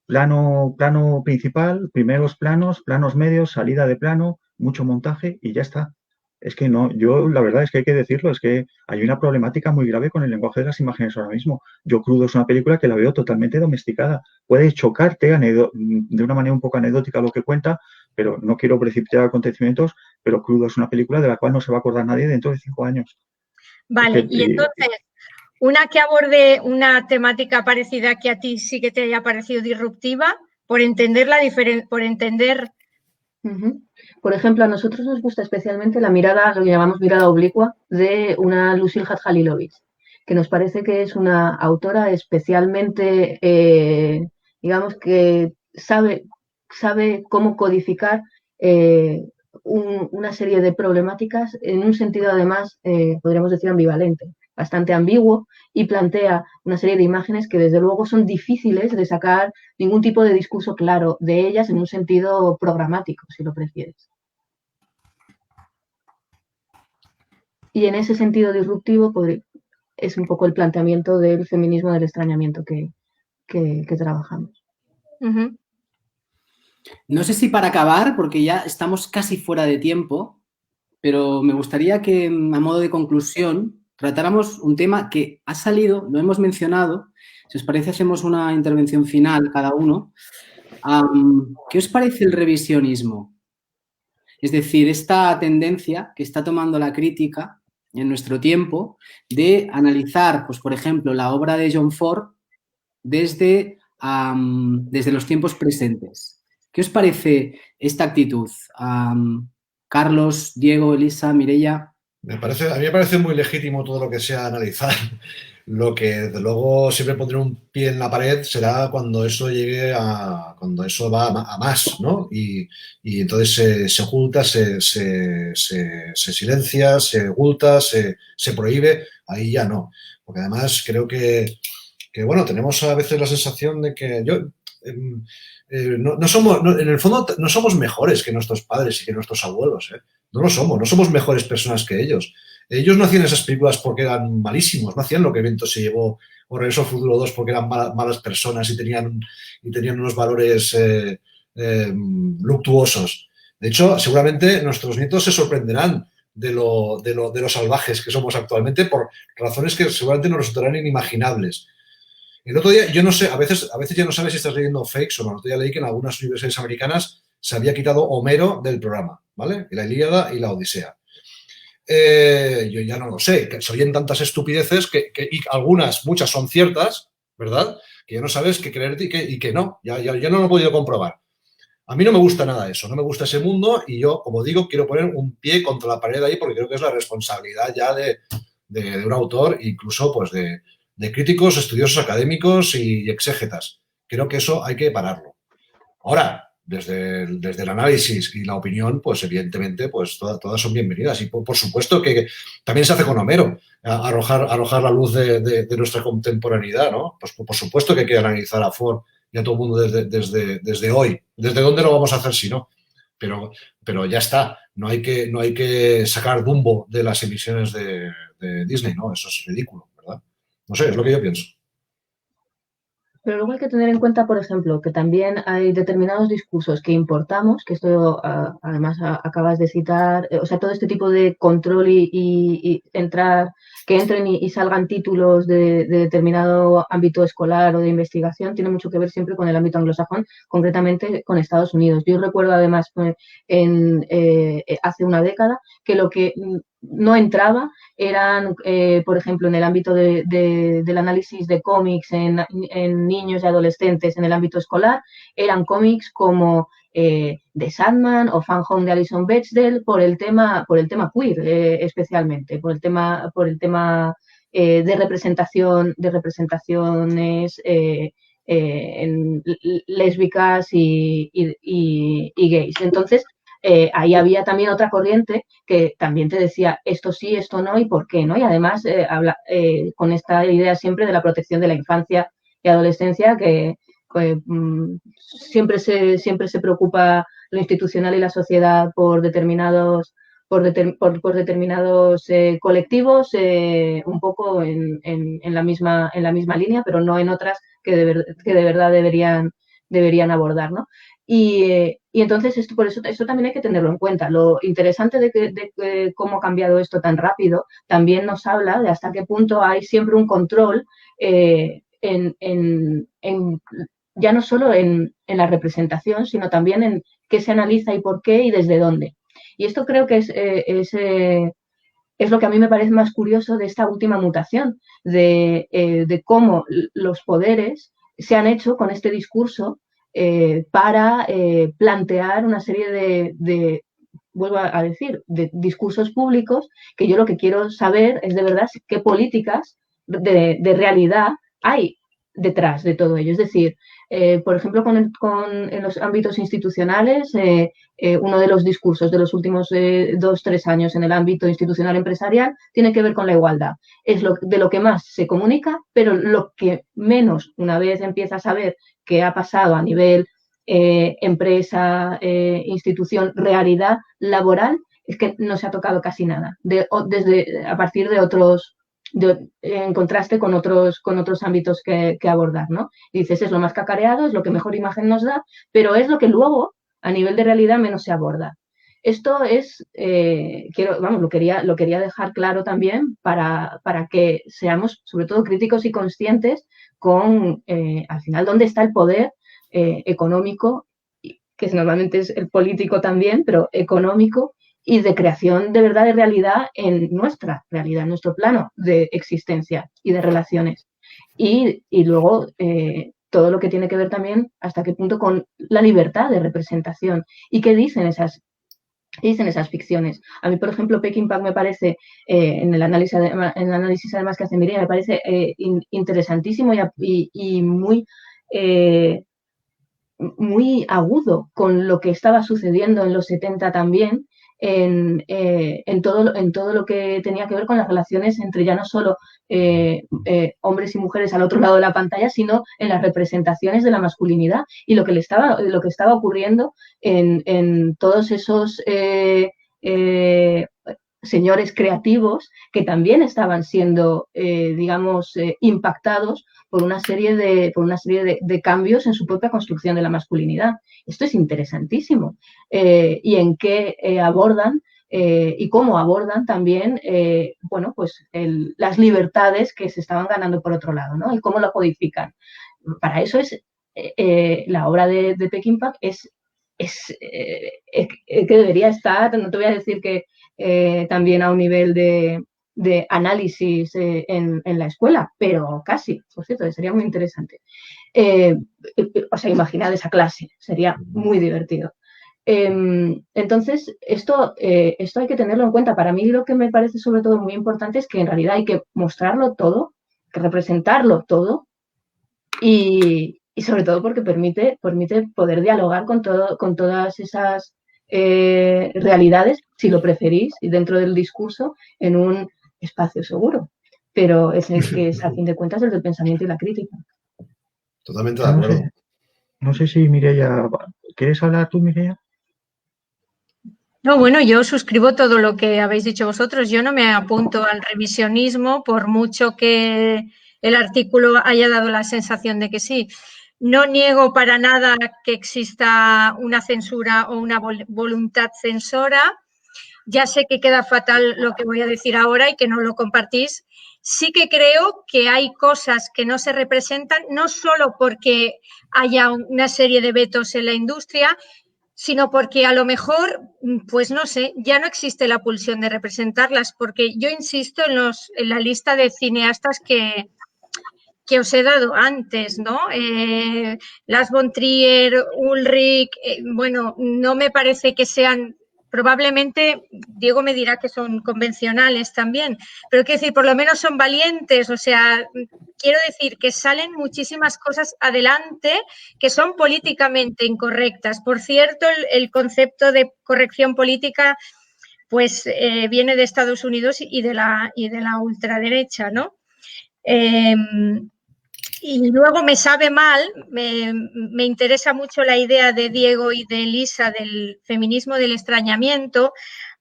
Plano principal, primeros planos, planos medios, salida de plano, mucho montaje y ya está. Es que no, yo la verdad es que hay que decirlo, es que hay una problemática muy grave con el lenguaje de las imágenes ahora mismo. Yo Crudo es una película que la veo totalmente domesticada. Puede chocarte de una manera un poco anecdótica lo que cuenta, pero no quiero precipitar acontecimientos, pero Crudo es una película de la cual no se va a acordar nadie dentro de 5 años. Vale, y entonces, una que aborde una temática parecida que a ti sí que te haya parecido disruptiva, por entender la diferencia, por entender... Por ejemplo, a nosotros nos gusta especialmente la mirada, lo que llamamos mirada oblicua, de una Lucille Hadjalilovic, que nos parece que es una autora especialmente, digamos, que sabe cómo codificar una serie de problemáticas en un sentido, además, podríamos decir ambivalente, bastante ambiguo, y plantea una serie de imágenes que desde luego son difíciles de sacar ningún tipo de discurso claro de ellas en un sentido programático, si lo prefieres. Y en ese sentido disruptivo es un poco el planteamiento del feminismo del extrañamiento que trabajamos. No sé si para acabar, porque ya estamos casi fuera de tiempo, pero me gustaría que, a modo de conclusión, tratáramos un tema que ha salido, lo hemos mencionado. Si os parece, hacemos una intervención final cada uno. ¿Qué os parece el revisionismo? Es decir, esta tendencia que está tomando la crítica en nuestro tiempo de analizar, pues, por ejemplo, la obra de John Ford desde los tiempos presentes. ¿Qué os parece esta actitud? Carlos, Diego, Elisa, Mireia. A mí me parece muy legítimo todo lo que sea analizar. Lo que, desde luego, siempre pondré un pie en la pared será cuando eso cuando eso va a más, ¿no? Y entonces se oculta, se silencia, se oculta, se prohíbe, ahí ya no. Porque además creo que bueno, tenemos a veces la sensación de que no somos, en el fondo no somos mejores que nuestros padres y que nuestros abuelos, ¿eh? No lo somos, no somos mejores personas que ellos. Ellos no hacían esas películas porque eran malísimos, no hacían lo que Viento se llevó o Regreso al Futuro 2 porque eran malas personas y tenían unos valores luctuosos. De hecho, seguramente nuestros nietos se sorprenderán de lo salvajes que somos actualmente por razones que seguramente nos resultarán inimaginables. El otro día, yo no sé, a veces ya no sabes si estás leyendo fakes o no. El otro día leí que en algunas universidades americanas se había quitado Homero del programa, ¿vale? Y la Ilíada y la Odisea. Yo ya no lo sé, que se oyen tantas estupideces y muchas son ciertas, ¿verdad? Que ya no sabes qué creerte y que no, ya no lo he podido comprobar. A mí no me gusta nada eso, no me gusta ese mundo y yo, como digo, quiero poner un pie contra la pared ahí porque creo que es la responsabilidad ya de un autor, incluso pues de críticos, estudiosos académicos y exégetas. Creo que eso hay que pararlo. Ahora, desde el análisis y la opinión, pues evidentemente, pues todas son bienvenidas. Y por supuesto que también se hace con Homero, arrojar la luz de nuestra contemporaneidad, ¿no? Pues por supuesto que hay que analizar a Ford y a todo el mundo desde hoy. ¿Desde dónde lo vamos a hacer si no? Pero ya está. No hay que sacar Dumbo de las emisiones de Disney, ¿no? Eso es ridículo, ¿verdad? No sé, es lo que yo pienso. Pero luego hay que tener en cuenta, por ejemplo, que también hay determinados discursos que importamos, que esto además acabas de citar, o sea, todo este tipo de control y que entren y salgan títulos de determinado ámbito escolar o de investigación, tiene mucho que ver siempre con el ámbito anglosajón, concretamente con Estados Unidos. Yo recuerdo además hace una década que lo que no entraba eran, por ejemplo, en el ámbito del análisis de cómics en niños y adolescentes en el ámbito escolar, eran cómics como The Sandman o Fan Home de Alison Bechdel por el tema queer, especialmente, por el tema de representaciones lésbicas y gays. Entonces, ahí había también otra corriente que también te decía esto sí, esto no y por qué, ¿no? Y además con esta idea siempre de la protección de la infancia y adolescencia que siempre se preocupa lo institucional y la sociedad por determinados colectivos, un poco en la misma línea, pero no en otras que de verdad deberían abordar, ¿no? Y entonces por eso también hay que tenerlo en cuenta. Lo interesante de cómo ha cambiado esto tan rápido también nos habla de hasta qué punto hay siempre un control ya no solo en la representación, sino también en qué se analiza y por qué y desde dónde. Y esto creo que es lo que a mí me parece más curioso de esta última mutación, de cómo los poderes se han hecho con este discurso para plantear una serie de vuelvo a decir, de discursos públicos, que yo lo que quiero saber es de verdad qué políticas de realidad hay detrás de todo ello. Es decir, por ejemplo, en los ámbitos institucionales, uno de los discursos de los últimos 2-3 años en el ámbito institucional empresarial tiene que ver con la igualdad. Es de lo que más se comunica, pero lo que menos, una vez empiezas a ver qué ha pasado a nivel empresa, institución, realidad laboral, es que no se ha tocado casi nada, a partir de otros, en contraste con otros ámbitos que abordar, ¿no? Y dices, es lo más cacareado, es lo que mejor imagen nos da, pero es lo que luego, a nivel de realidad, menos se aborda. Esto es, lo quería dejar claro también para que seamos, sobre todo, críticos y conscientes con, al final, dónde está el poder económico, que normalmente es el político también, pero económico y de creación de verdad de realidad en nuestra realidad, en nuestro plano de existencia y de relaciones. Y luego todo lo que tiene que ver también hasta qué punto con la libertad de representación y qué dicen esas ficciones. A mí, por ejemplo, Peckinpah me parece, en el análisis además que hace Mireia, me parece interesantísimo y muy, muy agudo con lo que estaba sucediendo en los 70 también, en todo lo que tenía que ver con las relaciones entre ya no solo hombres y mujeres al otro lado de la pantalla, sino en las representaciones de la masculinidad y lo que estaba ocurriendo en todos esos señores creativos que también estaban siendo, digamos, impactados por una serie de cambios en su propia construcción de la masculinidad. Esto es interesantísimo. Y en qué abordan y cómo abordan también, bueno, pues las libertades que se estaban ganando por otro lado, ¿no? Y cómo lo codifican. Para eso es la obra de Peckinpah que debería estar, no te voy a decir que también a un nivel de análisis en la escuela, pero casi, por cierto, sería muy interesante. O sea, imaginad esa clase, sería muy divertido. Entonces, esto hay que tenerlo en cuenta. Para mí lo que me parece sobre todo muy importante es que en realidad hay que mostrarlo todo, que representarlo todo y sobre todo porque permite poder dialogar con todas esas realidades, si lo preferís, y dentro del discurso, en un espacio seguro. Pero es el que es, a fin de cuentas, el del pensamiento y la crítica. Totalmente de acuerdo. No sé si Mireia, ¿quieres hablar tú, Mireia? No, bueno, yo suscribo todo lo que habéis dicho vosotros. Yo no me apunto al revisionismo, por mucho que el artículo haya dado la sensación de que sí. No niego para nada que exista una censura o una voluntad censora. Ya sé que queda fatal lo que voy a decir ahora y que no lo compartís. Sí que creo que hay cosas que no se representan, no solo porque haya una serie de vetos en la industria, sino porque a lo mejor, pues no sé, ya no existe la pulsión de representarlas, porque yo insisto en la lista de cineastas que os he dado antes, ¿no? Lars von Trier, Ulrich, bueno, no me parece que sean, probablemente Diego me dirá que son convencionales también, pero quiero decir, por lo menos son valientes, o sea, quiero decir que salen muchísimas cosas adelante que son políticamente incorrectas. Por cierto, el concepto de corrección política pues viene de Estados Unidos y de la ultraderecha, ¿no? Y luego me sabe mal, me interesa mucho la idea de Diego y de Elisa del feminismo del extrañamiento,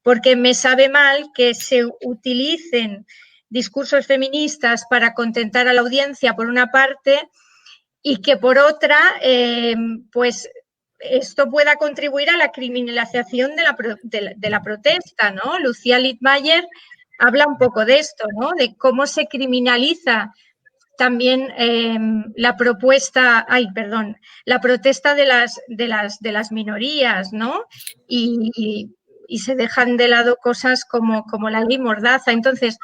porque me sabe mal que se utilicen discursos feministas para contentar a la audiencia por una parte y que por otra, pues esto pueda contribuir a la criminalización de la protesta, ¿no? Lucía Littmayer habla un poco de esto, ¿no? De cómo se criminaliza también la protesta de las minorías, ¿no? Y se dejan de lado cosas como la ley Mordaza. Entonces,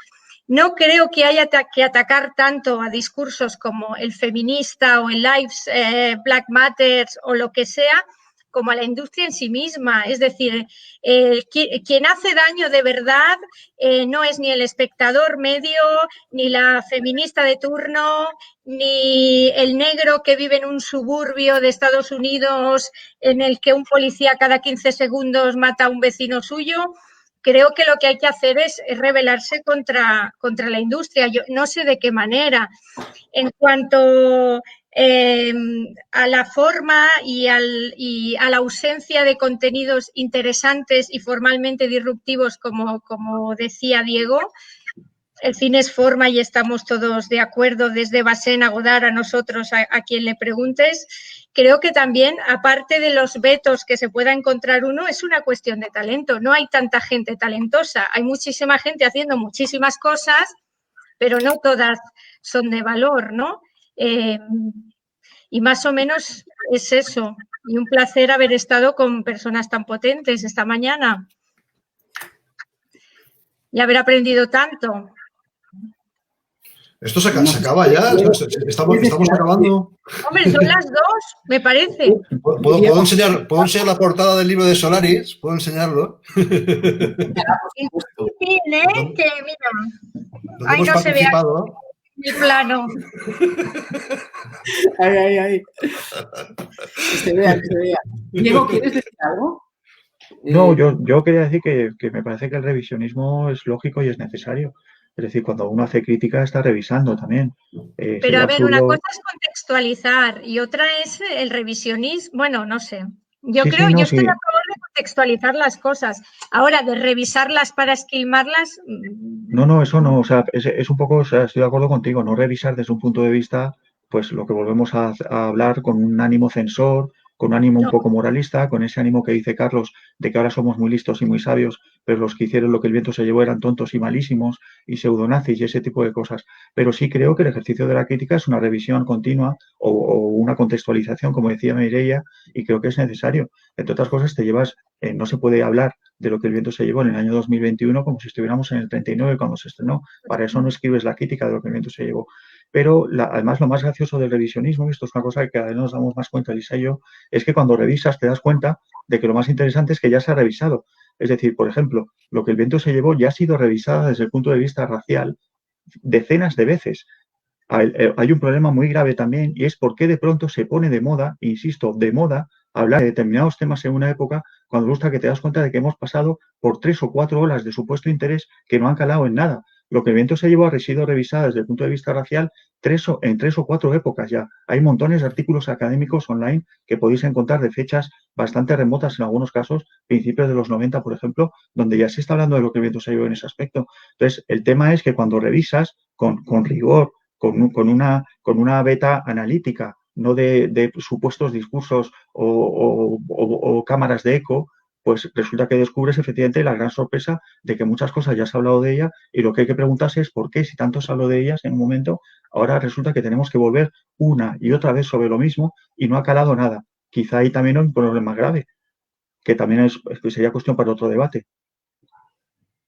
no creo que haya que atacar tanto a discursos como el feminista o el Lives Black Matters o lo que sea, como a la industria en sí misma. Es decir, quien hace daño de verdad no es ni el espectador medio, ni la feminista de turno, ni el negro que vive en un suburbio de Estados Unidos en el que un policía cada 15 segundos mata a un vecino suyo. Creo que lo que hay que hacer es rebelarse contra la industria. Yo no sé de qué manera. En cuanto a la forma y a la ausencia de contenidos interesantes y formalmente disruptivos, como decía Diego, el cine es forma y estamos todos de acuerdo, desde Bazin a Godard, a nosotros, a quien le preguntes. Creo que también, aparte de los vetos que se pueda encontrar uno, es una cuestión de talento. No hay tanta gente talentosa, hay muchísima gente haciendo muchísimas cosas, pero no todas son de valor, ¿no? Y más o menos es eso. Y un placer haber estado con personas tan potentes esta mañana. y haber aprendido tanto. ¿Esto se acaba ya? ¿Estamos acabando? Hombre, son las 2, me parece. ¿Puedo enseñar la portada del libro de Solaris? ¿Puedo enseñarlo? Que mira, ahí no se ve mi plano. Ay. Que se vea. Diego, ¿quieres decir algo? No, yo quería decir que me parece que el revisionismo es lógico y es necesario. Es decir, cuando uno hace crítica está revisando también. Pero a ver, una cosa es contextualizar y otra es el revisionismo. Bueno, no sé. Yo estoy a favor de contextualizar las cosas. Ahora, de revisarlas para esquilmarlas... No, eso no. O sea, es un poco, o sea, estoy de acuerdo contigo, no revisar desde un punto de vista, pues lo que volvemos a hablar con un ánimo censor, con un ánimo un poco moralista, con ese ánimo que dice Carlos de que ahora somos muy listos y muy sabios, pero los que hicieron lo que el viento se llevó eran tontos y malísimos y pseudonazis y ese tipo de cosas. Pero sí creo que el ejercicio de la crítica es una revisión continua o una contextualización, como decía Mireia, y creo que es necesario. Entre otras cosas, te llevas, no se puede hablar de lo que el viento se llevó en el año 2021 como si estuviéramos en el 39 cuando se estrenó. Para eso no escribes la crítica de lo que el viento se llevó. Pero además lo más gracioso del revisionismo, y esto es una cosa que cada vez nos damos más cuenta, Lisa y yo, es que cuando revisas te das cuenta de que lo más interesante es que ya se ha revisado. Es decir, por ejemplo, lo que el viento se llevó ya ha sido revisado desde el punto de vista racial decenas de veces. Hay un problema muy grave también y es por qué de pronto se pone de moda, insisto, de moda, hablar de determinados temas en una época cuando gusta que te das cuenta de que hemos pasado por 3 o 4 olas de supuesto interés que no han calado en nada. Lo que el viento se llevó ha sido revisado desde el punto de vista racial en 3 o 4 épocas ya. Hay montones de artículos académicos online que podéis encontrar de fechas bastante remotas en algunos casos, principios de los 90, por ejemplo, donde ya se está hablando de lo que el viento se llevó en ese aspecto. Entonces, el tema es que cuando revisas con rigor, con una beta analítica, no de supuestos discursos o cámaras de eco, pues resulta que descubres efectivamente la gran sorpresa de que muchas cosas ya se ha hablado de ella y lo que hay que preguntarse es por qué, si tanto se habló de ellas en un momento, ahora resulta que tenemos que volver una y otra vez sobre lo mismo y no ha calado nada. Quizá ahí también hay un problema grave, que también sería cuestión para otro debate.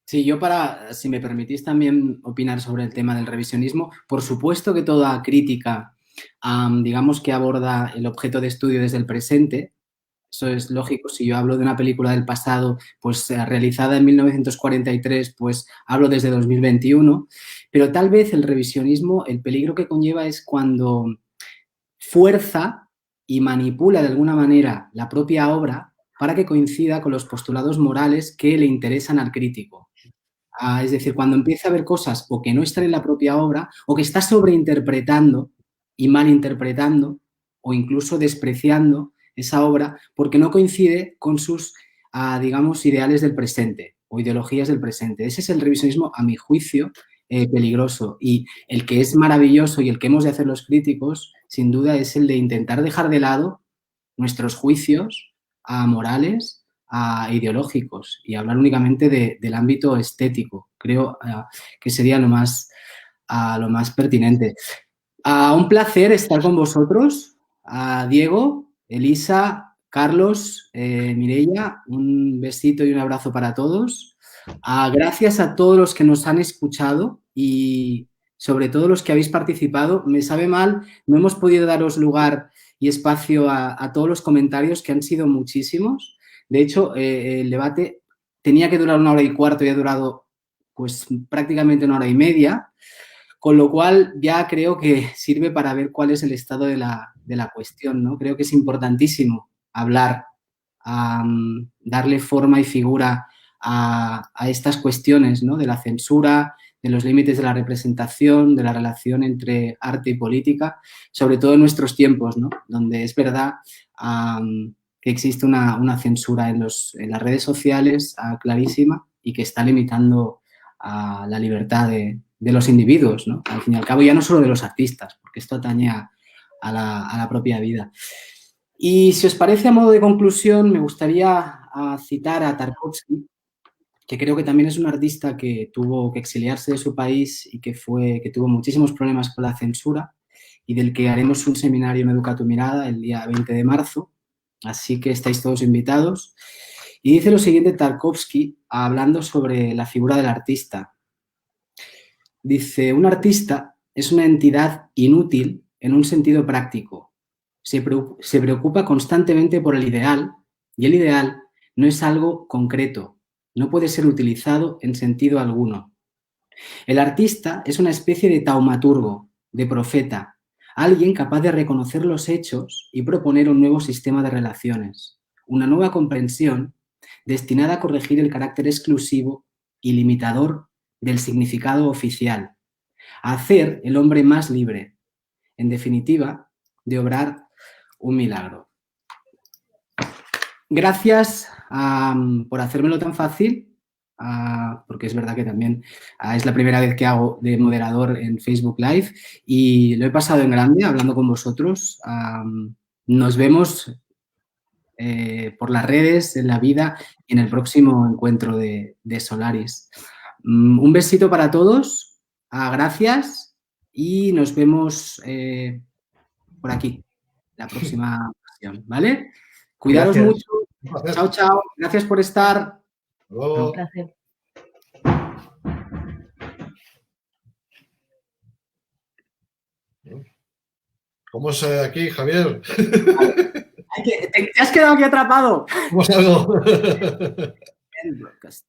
Sí, si me permitís también opinar sobre el tema del revisionismo, por supuesto que toda crítica, digamos que aborda el objeto de estudio desde el presente. Eso es lógico. Si yo hablo de una película del pasado, pues realizada en 1943, pues hablo desde 2021. Pero tal vez el revisionismo, el peligro que conlleva es cuando fuerza y manipula de alguna manera la propia obra para que coincida con los postulados morales que le interesan al crítico. Es decir, cuando empieza a ver cosas o que no están en la propia obra o que está sobreinterpretando y malinterpretando o incluso despreciando esa obra porque no coincide con sus, digamos, ideales del presente o ideologías del presente. Ese es el revisionismo, a mi juicio, peligroso. Y el que es maravilloso y el que hemos de hacer los críticos, sin duda, es el de intentar dejar de lado nuestros juicios morales, ideológicos y hablar únicamente del ámbito estético. Creo que sería lo más pertinente. Un placer estar con vosotros. Diego, Elisa, Carlos, Mireia, un besito y un abrazo para todos. Gracias a todos los que nos han escuchado y sobre todo los que habéis participado. Me sabe mal, no hemos podido daros lugar y espacio a todos los comentarios, que han sido muchísimos. De hecho, el debate tenía que durar 1 hora y cuarto y ha durado pues prácticamente 1 hora y media. Con lo cual, ya creo que sirve para ver cuál es el estado de la cuestión, ¿no? Creo que es importantísimo hablar, darle forma y figura a estas cuestiones, ¿no? De la censura, de los límites de la representación, de la relación entre arte y política, sobre todo en nuestros tiempos, ¿no? Donde es verdad que existe una censura en las redes sociales clarísima y que está limitando la libertad de los individuos, ¿no? Al fin y al cabo, ya no solo de los artistas, porque esto atañe a la propia vida. Y si os parece, a modo de conclusión, me gustaría citar a Tarkovsky, que creo que también es un artista que tuvo que exiliarse de su país y que tuvo muchísimos problemas con la censura y del que haremos un seminario en Educa tu Mirada el día 20 de marzo. Así que estáis todos invitados. Y dice lo siguiente Tarkovsky, hablando sobre la figura del artista. Dice, un artista es una entidad inútil en un sentido práctico. Se preocupa constantemente por el ideal y el ideal no es algo concreto, no puede ser utilizado en sentido alguno. El artista es una especie de taumaturgo, de profeta, alguien capaz de reconocer los hechos y proponer un nuevo sistema de relaciones, una nueva comprensión destinada a corregir el carácter exclusivo y limitador del significado oficial, a hacer el hombre más libre, en definitiva, de obrar un milagro. Gracias por hacérmelo tan fácil, porque es verdad que también es la primera vez que hago de moderador en Facebook Live y lo he pasado en grande hablando con vosotros. Nos vemos por las redes, en la vida y en el próximo encuentro de Solaris. Un besito para todos, gracias y nos vemos por aquí la próxima ocasión, ¿vale? Cuidaros Gracias. mucho. Chao, chao. Gracias por estar. Luego. Un placer. ¿Cómo es aquí, Javier? Te has quedado aquí atrapado. ¿Cómo salgo?